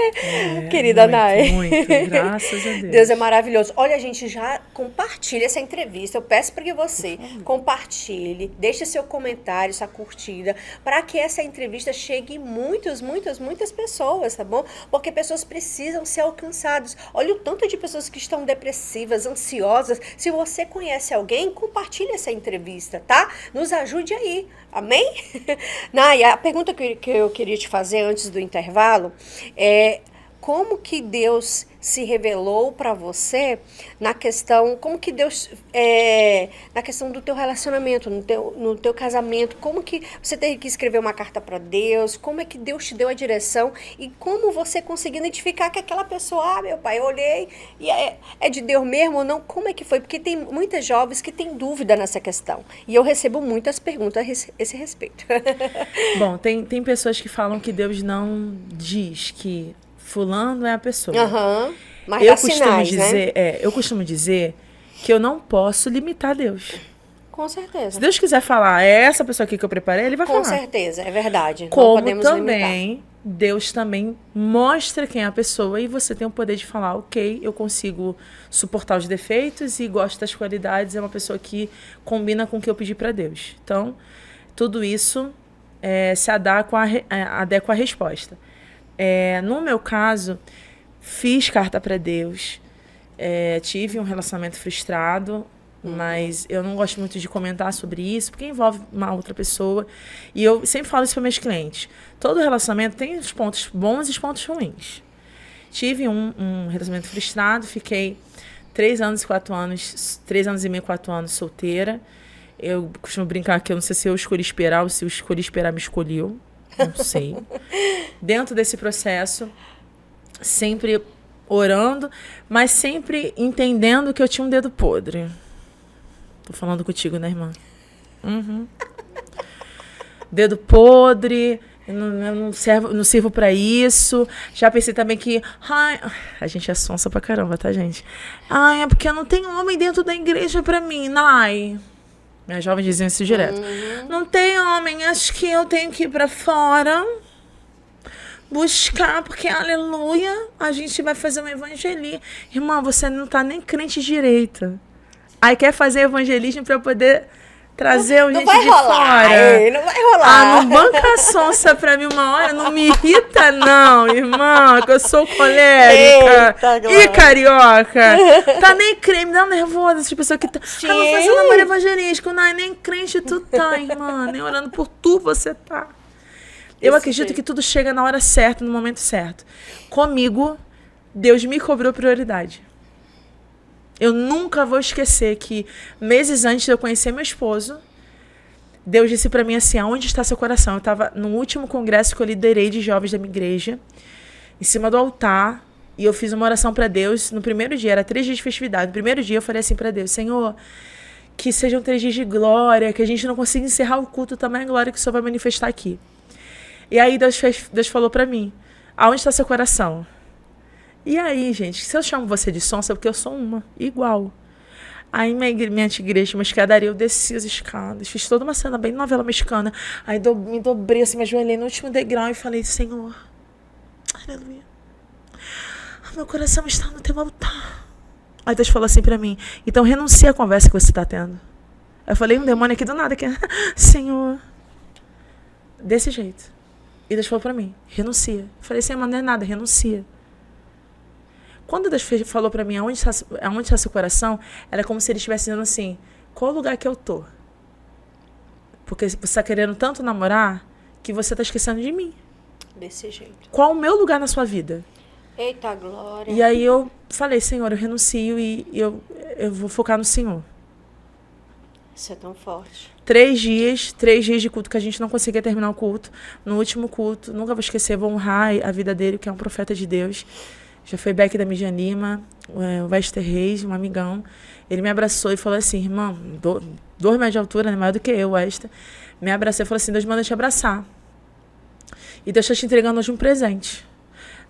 querida Nay? Muito, graças a Deus. Deus é maravilhoso. Olha, gente, já compartilha essa entrevista, eu peço para que você compartilhe, deixe seu comentário, sua curtida, para que essa entrevista chegue em muitas pessoas, tá bom? Porque pessoas precisam ser alcançadas. Olha o tanto de pessoas que estão depressivas, ansiosas. Se você conhece alguém, compartilhe essa entrevista, tá? Nos ajude aí. Amém? Nay, a pergunta que eu queria te fazer antes do intervalo é: como que Deus se revelou para você na questão, como que Deus, na questão do teu relacionamento, no teu casamento, como que você teve que escrever uma carta para Deus, como é que Deus te deu a direção e como você conseguiu identificar que aquela pessoa, meu pai, eu olhei e é de Deus mesmo ou não, como é que foi? Porque tem muitas jovens que têm dúvida nessa questão e eu recebo muitas perguntas a esse respeito. Bom, tem pessoas que falam que Deus não diz que fulano é a pessoa. Mas dá sinais, né? Eu costumo dizer que eu não posso limitar Deus. Com certeza. Se Deus quiser falar, é essa pessoa aqui que eu preparei, Ele vai falar. Com certeza, é verdade. Como não podemos também, limitar. Deus também mostra quem é a pessoa e você tem o poder de falar, ok, eu consigo suportar os defeitos e gosto das qualidades, é uma pessoa que combina com o que eu pedi para Deus. Então, tudo isso se adequa à resposta. No meu caso, fiz carta para Deus, tive um relacionamento frustrado, mas eu não gosto muito de comentar sobre isso, porque envolve uma outra pessoa. E eu sempre falo isso para meus clientes. Todo relacionamento tem os pontos bons e os pontos ruins. Tive um relacionamento frustrado, fiquei 3 anos e meio, 4 anos solteira. Eu costumo brincar que eu não sei se eu escolhi esperar ou se eu escolhi esperar me escolheu. Não sei. Dentro desse processo, sempre orando, mas sempre entendendo que eu tinha um dedo podre. Tô falando contigo, né, irmã? Dedo podre, eu não sirvo pra isso. Já pensei também que... a gente é sonsa pra caramba, tá, gente? É porque eu não tenho homem dentro da igreja pra mim, Nay. Minhas jovens diziam isso direto. Não tem homem, acho que eu tenho que ir pra fora buscar, porque, aleluia, a gente vai fazer um evangelismo. Irmã, você não tá nem crente direita. Aí quer fazer evangelismo pra poder trazer o gente de fora. Não vai rolar. Ah, não banca a sonsa pra mim uma hora, não me irrita não, irmã, que eu sou colérica. Ih, carioca. Tá nem crente, me dá um nervoso, essa pessoa que tá... Ah, vou fazer um namoro evangelístico. Não, nem crente tu tá, irmã, nem orando por tu você tá. Eu acredito que tudo chega na hora certa, no momento certo. Comigo, Deus me cobrou prioridade. Eu nunca vou esquecer que, meses antes de eu conhecer meu esposo, Deus disse pra mim assim, aonde está seu coração? Eu estava no último congresso que eu liderei de jovens da minha igreja, em cima do altar, e eu fiz uma oração pra Deus no primeiro dia, era 3 dias de festividade. No primeiro dia eu falei assim pra Deus, Senhor, que sejam 3 dias de glória, que a gente não consiga encerrar o culto, também a glória que o Senhor vai manifestar aqui. E aí Deus falou pra mim, aonde está seu coração? E aí, gente, se eu chamo você de sonsa, é porque eu sou uma, igual. Aí minha antiga igreja, uma escadaria, eu desci as escadas, fiz toda uma cena bem novela mexicana. Aí me dobrei, assim, me ajoelhei no último degrau e falei, Senhor, aleluia, meu coração está no teu altar. Aí Deus falou assim pra mim, então renuncia à conversa que você está tendo. Aí eu falei, um demônio aqui do nada, que Senhor, desse jeito. E Deus falou pra mim, renuncia. Eu falei, Senhor, mas não é nada, renuncia. Quando Deus falou pra mim aonde está seu coração, era como se ele estivesse dizendo assim, qual lugar que eu tô? Porque você está querendo tanto namorar que você está esquecendo de mim. Desse jeito. Qual o meu lugar na sua vida? Eita glória. E aí eu falei, Senhor, eu renuncio e eu vou focar no Senhor. Isso é tão forte. 3 dias de culto que a gente não conseguia terminar o culto. No último culto, nunca vou esquecer, vou honrar a vida dele, que é um profeta de Deus. Já foi Beck da Mídia Lima, o Wester Reis, um amigão. Ele me abraçou e falou assim, irmão, 2 metros de altura, né, maior do que eu, Wester. Me abraçou e falou assim, Deus manda te abraçar. E Deus está te entregando hoje um presente.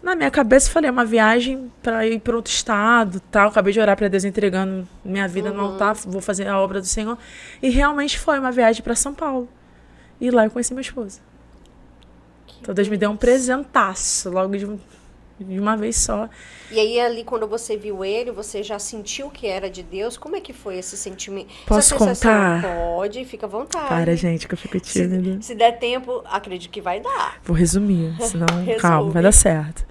Na minha cabeça, falei, uma viagem para ir para outro estado, tal. Acabei de orar para Deus entregando minha vida no altar, vou fazer a obra do Senhor. E realmente foi uma viagem para São Paulo. E lá eu conheci meu esposo. Então Deus me deu um presentaço, logo de uma vez só. E aí ali quando você viu ele, você já sentiu que era de Deus? Como é que foi esse sentimento? Posso contar? Pode, fica à vontade. Para, gente, que eu fico tímida. Se der tempo, acredito que vai dar. Vou resumir, senão, calma, vai dar certo.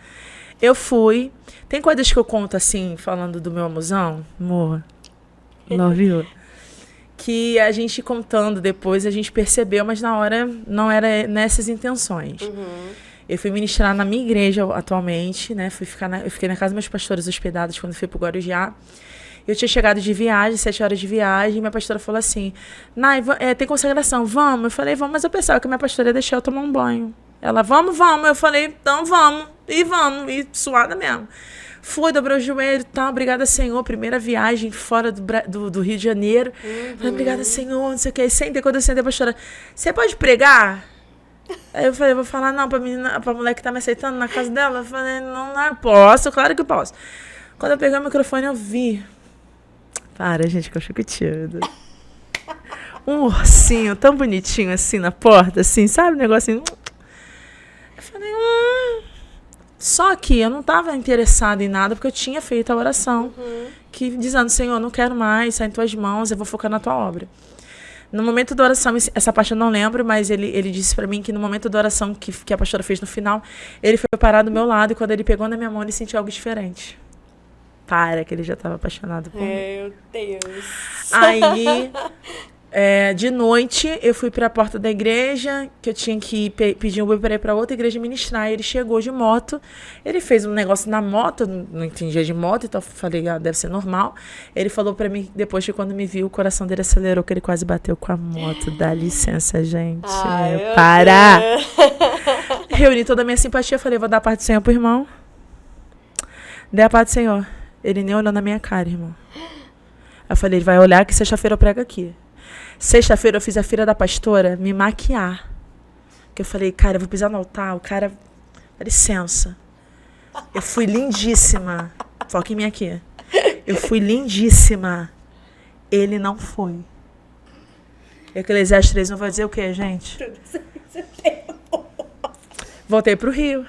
Eu fui... Tem coisas que eu conto assim, falando do meu amorzão, amor, love you, que a gente contando depois, a gente percebeu, mas na hora não era nessas intenções. Eu fui ministrar na minha igreja atualmente, né? Eu fiquei na casa dos meus pastores hospedados quando fui pro Guarujá. Eu tinha chegado de viagem, 7 horas de viagem, e minha pastora falou assim, Nai, tem consagração, vamos? Eu falei, vamos, mas eu pensava que minha pastora ia deixar eu tomar um banho. Ela, vamos. Eu falei, então vamos, e suada mesmo. Fui, dobrei o joelho, tá, obrigada, Senhor. Primeira viagem fora do Rio de Janeiro. Falei, obrigada, Senhor, não sei o que. Sentei, quando eu sentei, a pastora, você pode pregar? Aí eu falei, vou falar não pra mulher que tá me aceitando na casa dela. Eu falei, não posso, claro que posso. Quando eu peguei o microfone, eu vi. Para, gente, que eu fico tímida. Um ursinho tão bonitinho assim na porta, assim, sabe? Um negocinho. Eu falei, Só que eu não estava interessada em nada, porque eu tinha feito a oração. Que dizendo, Senhor, não quero mais, sai em tuas mãos, eu vou focar na tua obra. No momento da oração, essa parte eu não lembro, mas ele disse pra mim que no momento da oração que a pastora fez no final, ele foi parar do meu lado e quando ele pegou na minha mão, ele sentiu algo diferente. Para, que ele já estava apaixonado por mim. Meu Deus. Aí, de noite, eu fui pra porta da igreja, que eu tinha que pedir um Uber para ir pra outra igreja ministrar. Ele chegou de moto, ele fez um negócio na moto, não entendia de moto, então eu falei, deve ser normal. Ele falou pra mim, depois que quando me viu, o coração dele acelerou, que ele quase bateu com a moto. Dá licença, gente. Para! Reuni toda a minha simpatia, falei, vou dar a parte do Senhor pro irmão. Dei a parte do Senhor. Ele nem olhou na minha cara, irmão. Eu falei, ele vai olhar que sexta-feira eu prego aqui. Sexta-feira eu fiz a filha da pastora me maquiar. Porque eu falei, cara, eu vou pisar no altar, o cara... Dá licença. Eu fui lindíssima. Foca em mim aqui. Eu fui lindíssima. Ele não foi. Eclesiastes 3 não vai dizer o quê, gente? Voltei pro Rio.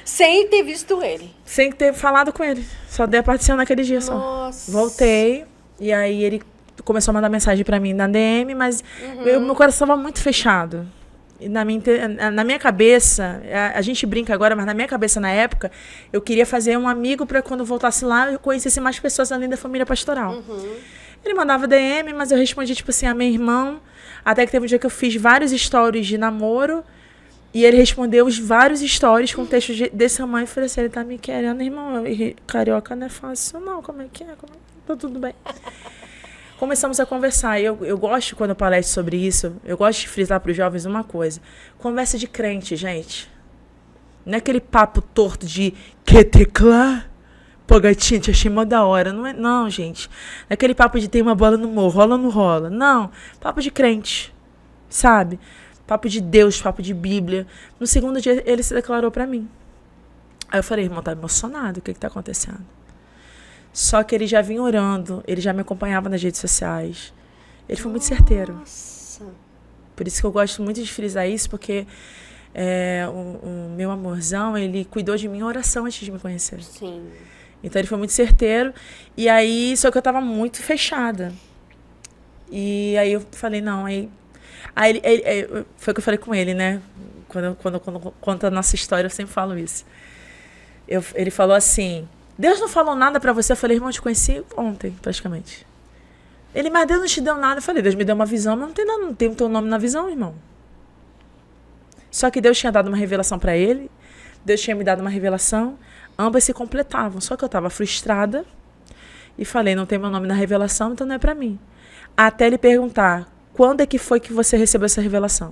Sem ter visto ele. Sem ter falado com ele. Só dei a partição naquele dia só. Nossa. Voltei. E aí ele começou a mandar mensagem pra mim na DM, mas meu coração estava muito fechado. E na minha cabeça, a gente brinca agora, mas na minha cabeça, na época, eu queria fazer um amigo para quando voltasse lá, eu conhecesse mais pessoas além da família pastoral. Ele mandava DM, mas eu respondia, tipo assim, a meu irmão. Até que teve um dia que eu fiz vários stories de namoro, e ele respondeu os vários stories com texto desse tamanho. Eu falei assim, ele tá me querendo, irmão. Carioca não é fácil, não. Como é que é? Tá tudo bem. Começamos a conversar. Eu gosto, quando eu palestro sobre isso, eu gosto de frisar para os jovens uma coisa. Conversa de crente, gente. Não é aquele papo torto de que teclar? Pô, gatinha, te achei mó da hora. Não, não, gente. Não é aquele papo de tem uma bola no morro, rola ou não rola. Não. Papo de crente, sabe? Papo de Deus, papo de Bíblia. No segundo dia, ele se declarou para mim. Aí eu falei, irmão, tá emocionado? O que tá acontecendo? Só que ele já vinha orando, ele já me acompanhava nas redes sociais. Ele foi muito certeiro. Nossa. Por isso que eu gosto muito de frisar isso, porque o meu amorzão, ele cuidou de mim em oração antes de me conhecer. Sim. Então ele foi muito certeiro. E aí, só que eu tava muito fechada. E aí eu falei, não, foi o que eu falei com ele, né? Quando conta a nossa história, eu sempre falo isso. Ele falou assim, Deus não falou nada pra você? Eu falei, irmão, eu te conheci ontem, praticamente. Ele, mas Deus não te deu nada. Eu falei, Deus me deu uma visão, mas não tem o teu nome na visão, irmão. Só que Deus tinha dado uma revelação pra ele, Deus tinha me dado uma revelação, ambas se completavam. Só que eu tava frustrada e falei, não tem meu nome na revelação, então não é pra mim. Até ele perguntar, quando é que foi que você recebeu essa revelação?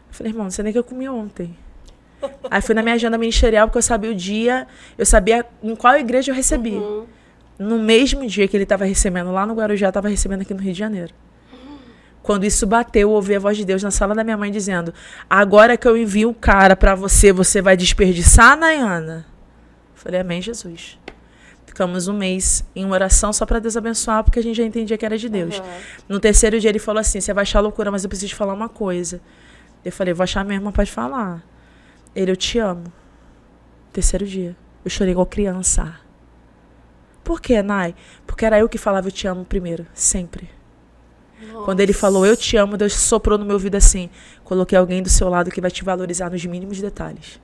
Eu falei, irmão, não sei nem o que eu comi ontem. Aí fui na minha agenda ministerial, porque eu sabia o dia, eu sabia em qual igreja eu recebi. No mesmo dia que ele estava recebendo lá no Guarujá, estava recebendo aqui no Rio de Janeiro. Quando isso bateu, eu ouvi a voz de Deus na sala da minha mãe dizendo, agora que eu envio um cara para você, você vai desperdiçar, Nayana? Eu falei, amém, Jesus. Ficamos um mês em oração só para Deus abençoar, porque a gente já entendia que era de Deus. No terceiro dia ele falou assim, você vai achar loucura, mas eu preciso te falar uma coisa. Eu falei, vou achar mesmo, pode falar. Ele, eu te amo. Terceiro dia. Eu chorei igual criança. Por quê, Nay? Porque era eu que falava eu te amo primeiro. Sempre. Nossa. Quando ele falou eu te amo, Deus soprou no meu ouvido assim. Coloquei alguém do seu lado que vai te valorizar nos mínimos detalhes.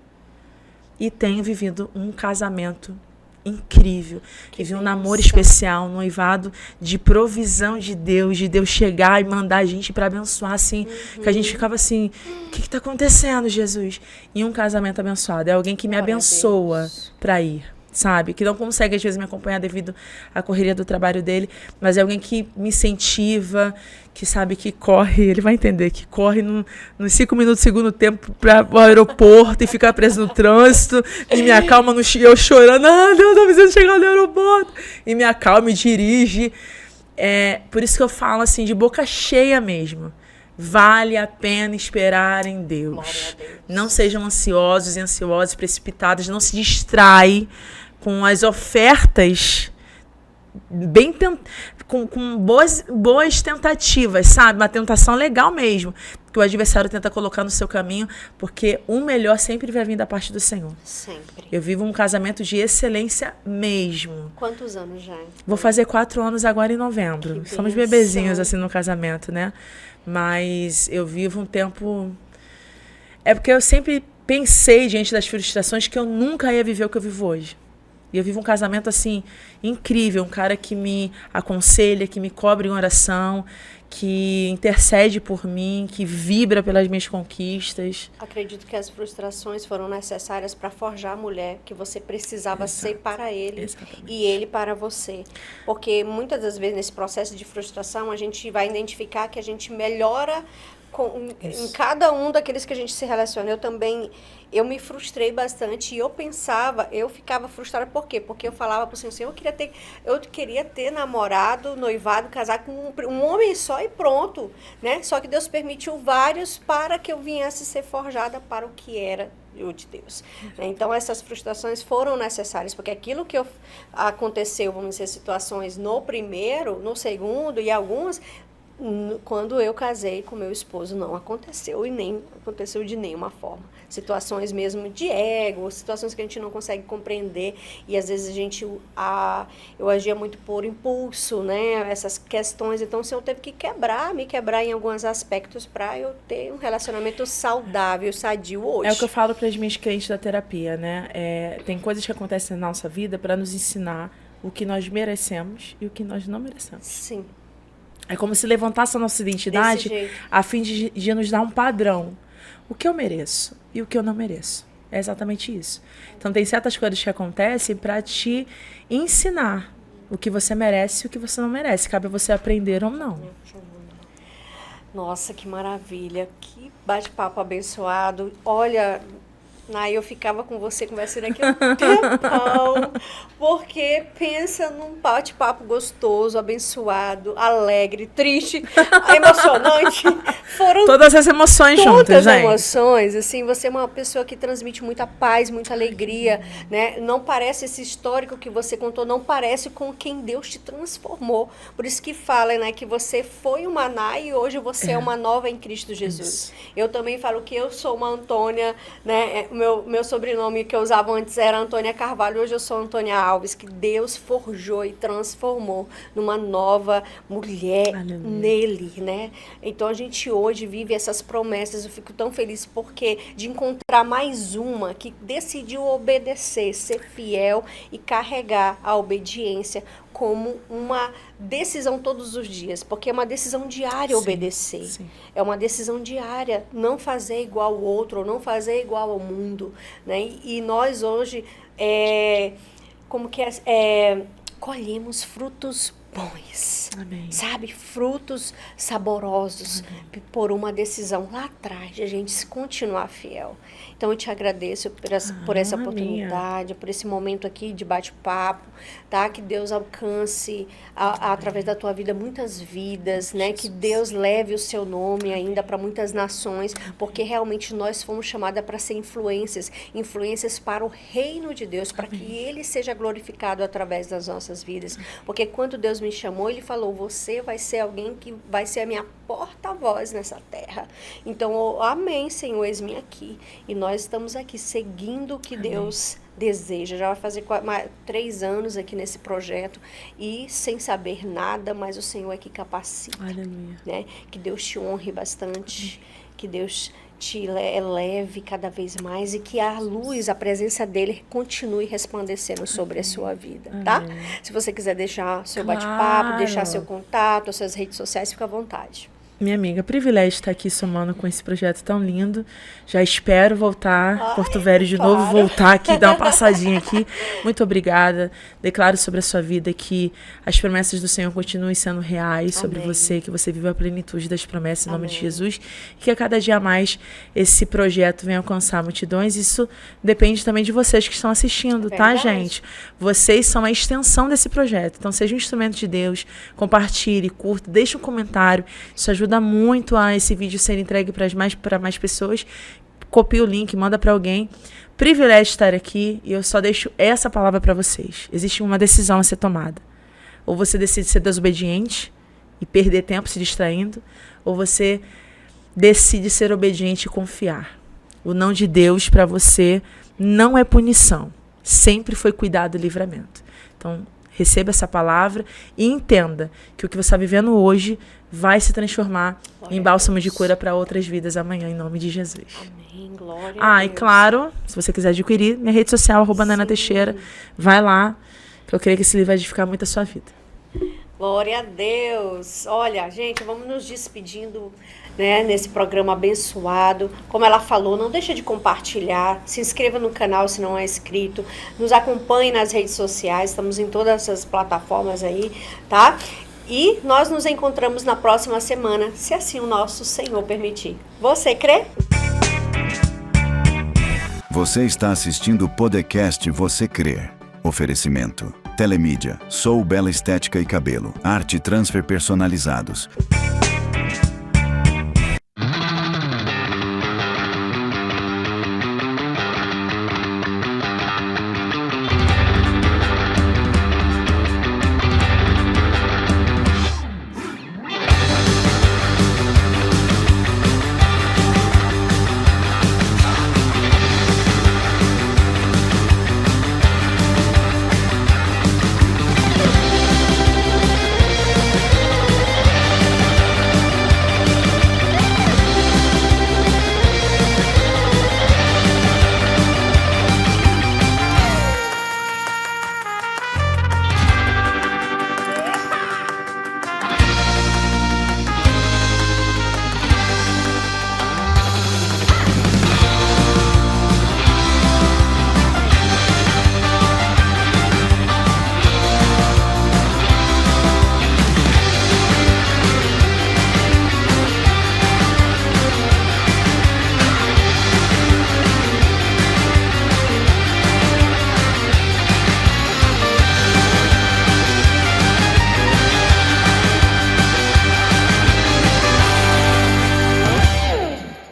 E tenho vivido um casamento incrível. Vivi um namoro especial, um noivado de provisão de Deus chegar e mandar a gente para abençoar, assim, que a gente ficava assim, o que está acontecendo, Jesus? E um casamento abençoado. É alguém que me abençoa para ir, sabe? Que não consegue, às vezes, me acompanhar devido à correria do trabalho dele, mas é alguém que me incentiva, que sabe que corre, ele vai entender, que corre nos 5 minutos do segundo tempo para o aeroporto e ficar preso no trânsito, e me acalma, eu chorando, Deus, não precisa chegar no aeroporto, e me acalma, me dirige. Por isso que eu falo assim, de boca cheia mesmo, vale a pena esperar em Deus. Não sejam ansiosos e ansiosas, precipitados, não se distrai com as ofertas com boas tentativas, sabe? Uma tentação legal mesmo, que o adversário tenta colocar no seu caminho, porque o melhor sempre vai vir da parte do Senhor. Sempre. Eu vivo um casamento de excelência mesmo. Quantos anos já? Vou fazer 4 anos agora em novembro. Somos bebezinhos assim no casamento, né? Mas eu vivo um tempo... É porque eu sempre pensei, diante das frustrações, que eu nunca ia viver o que eu vivo hoje. E eu vivo um casamento, assim, incrível. Um cara que me aconselha, que me cobre em oração, que intercede por mim, que vibra pelas minhas conquistas. Acredito que as frustrações foram necessárias para forjar a mulher que você precisava ser para ele. Exatamente. E ele para você. Porque muitas das vezes, nesse processo de frustração, a gente vai identificar que a gente melhora em cada um daqueles que a gente se relaciona. Eu me frustrei bastante e eu ficava frustrada. Por quê? Porque eu falava para o Senhor, eu queria ter namorado, noivado, casar com um homem só e pronto, né? Só que Deus permitiu vários para que eu viesse ser forjada para o que era de Deus. Então, essas frustrações foram necessárias, porque aquilo que aconteceu, vamos dizer, situações no primeiro, no segundo e algumas... quando eu casei com meu esposo, não aconteceu e nem aconteceu de nenhuma forma. Situações mesmo de ego, situações que a gente não consegue compreender e às vezes eu agia muito por impulso, né? Essas questões. Então o Senhor teve que me quebrar em alguns aspectos para eu ter um relacionamento saudável, sadio hoje. É o que eu falo para as minhas clientes da terapia, né? Tem coisas que acontecem na nossa vida para nos ensinar o que nós merecemos e o que nós não merecemos. Sim. É como se levantasse a nossa identidade a fim de nos dar um padrão. O que eu mereço e o que eu não mereço. É exatamente isso. Então, tem certas coisas que acontecem para te ensinar o que você merece e o que você não merece. Cabe a você aprender ou não. Nossa, que maravilha. Que bate-papo abençoado. Olha... Aí eu ficava com você conversando aqui um tempão, porque pensa num bate-papo gostoso, abençoado, alegre, triste, emocionante. Foram todas as emoções juntas, todas as gente. emoções, assim, você é uma pessoa que transmite muita paz, muita alegria, né? Não parece esse histórico que você contou, não parece com quem Deus te transformou. Por isso que fala, né, que você foi uma Ana e hoje você é uma nova em Cristo Jesus. Isso. Eu também falo que eu sou uma Antônia, né? Meu sobrenome que eu usava antes era Antônia Carvalho, hoje eu sou Antônia Alves, que Deus forjou e transformou numa nova mulher nele, né? Então a gente hoje vive essas promessas, eu fico tão feliz porque de encontrar mais uma que decidiu obedecer, ser fiel e carregar a obediência como uma decisão todos os dias, porque é uma decisão diária obedecer. Sim. É uma decisão diária, não fazer igual ao outro, ou não fazer igual ao mundo, né? E nós hoje, colhemos frutos bons, amém, sabe? Frutos saborosos, amém, por uma decisão lá atrás de a gente continuar fiel. Então eu te agradeço por essa oportunidade, por esse momento aqui de bate-papo, tá? Que Deus alcance através da tua vida muitas vidas, né? Que Deus leve o seu nome ainda para muitas nações, porque realmente nós fomos chamadas para ser influências para o reino de Deus, para que Ele seja glorificado através das nossas vidas. Porque quando Deus me chamou, Ele falou, você vai ser alguém que vai ser a minha porta-voz nessa terra. Então, amém, Senhor, eis-me aqui. E nós estamos aqui seguindo o que Deus deseja. Já vai fazer 3 anos aqui nesse projeto e sem saber nada, mas o Senhor é que capacita. Aleluia. Né? Que Deus te honre bastante, que Deus te eleve cada vez mais e que a luz, a presença dele continue resplandecendo sobre a sua vida, tá? Se você quiser deixar seu bate-papo, deixar seu contato, as suas redes sociais, fica à vontade. Minha amiga, privilégio estar aqui somando com esse projeto tão lindo. Já espero voltar, Porto Velho de novo, voltar aqui, dar uma passadinha aqui. Muito obrigada. Declaro sobre a sua vida que as promessas do Senhor continuem sendo reais sobre você, que você viva a plenitude das promessas em nome de Jesus. E que a cada dia mais esse projeto venha alcançar multidões. Isso depende também de vocês que estão assistindo, tá, gente? Vocês são a extensão desse projeto. Então, seja um instrumento de Deus, compartilhe, curta, deixe um comentário. Isso ajuda muito a esse vídeo ser entregue para mais pessoas. Copie o link, manda para alguém. Privilégio estar aqui e eu só deixo essa palavra para vocês. Existe uma decisão a ser tomada. Ou você decide ser desobediente e perder tempo se distraindo, ou você decide ser obediente e confiar. O não de Deus para você não é punição. Sempre foi cuidado e livramento. Então, receba essa palavra e entenda que o que você está vivendo hoje vai se transformar em bálsamo de cura para outras vidas amanhã, em nome de Jesus. Amém. Glória a Deus. E claro, se você quiser adquirir, minha rede social, @Nana Teixeira, vai lá, que eu creio que esse livro vai edificar muito a sua vida. Glória a Deus. Olha, gente, vamos nos despedindo, né, nesse programa abençoado. Como ela falou, não deixa de compartilhar, se inscreva no canal se não é inscrito, nos acompanhe nas redes sociais, estamos em todas essas plataformas aí, tá? E nós nos encontramos na próxima semana, se assim o nosso Senhor permitir. Você crê? Você está assistindo o podcast Você Crê. Oferecimento: Telemídia, Sou Bela Estética e Cabelo, Arte Transfer Personalizados.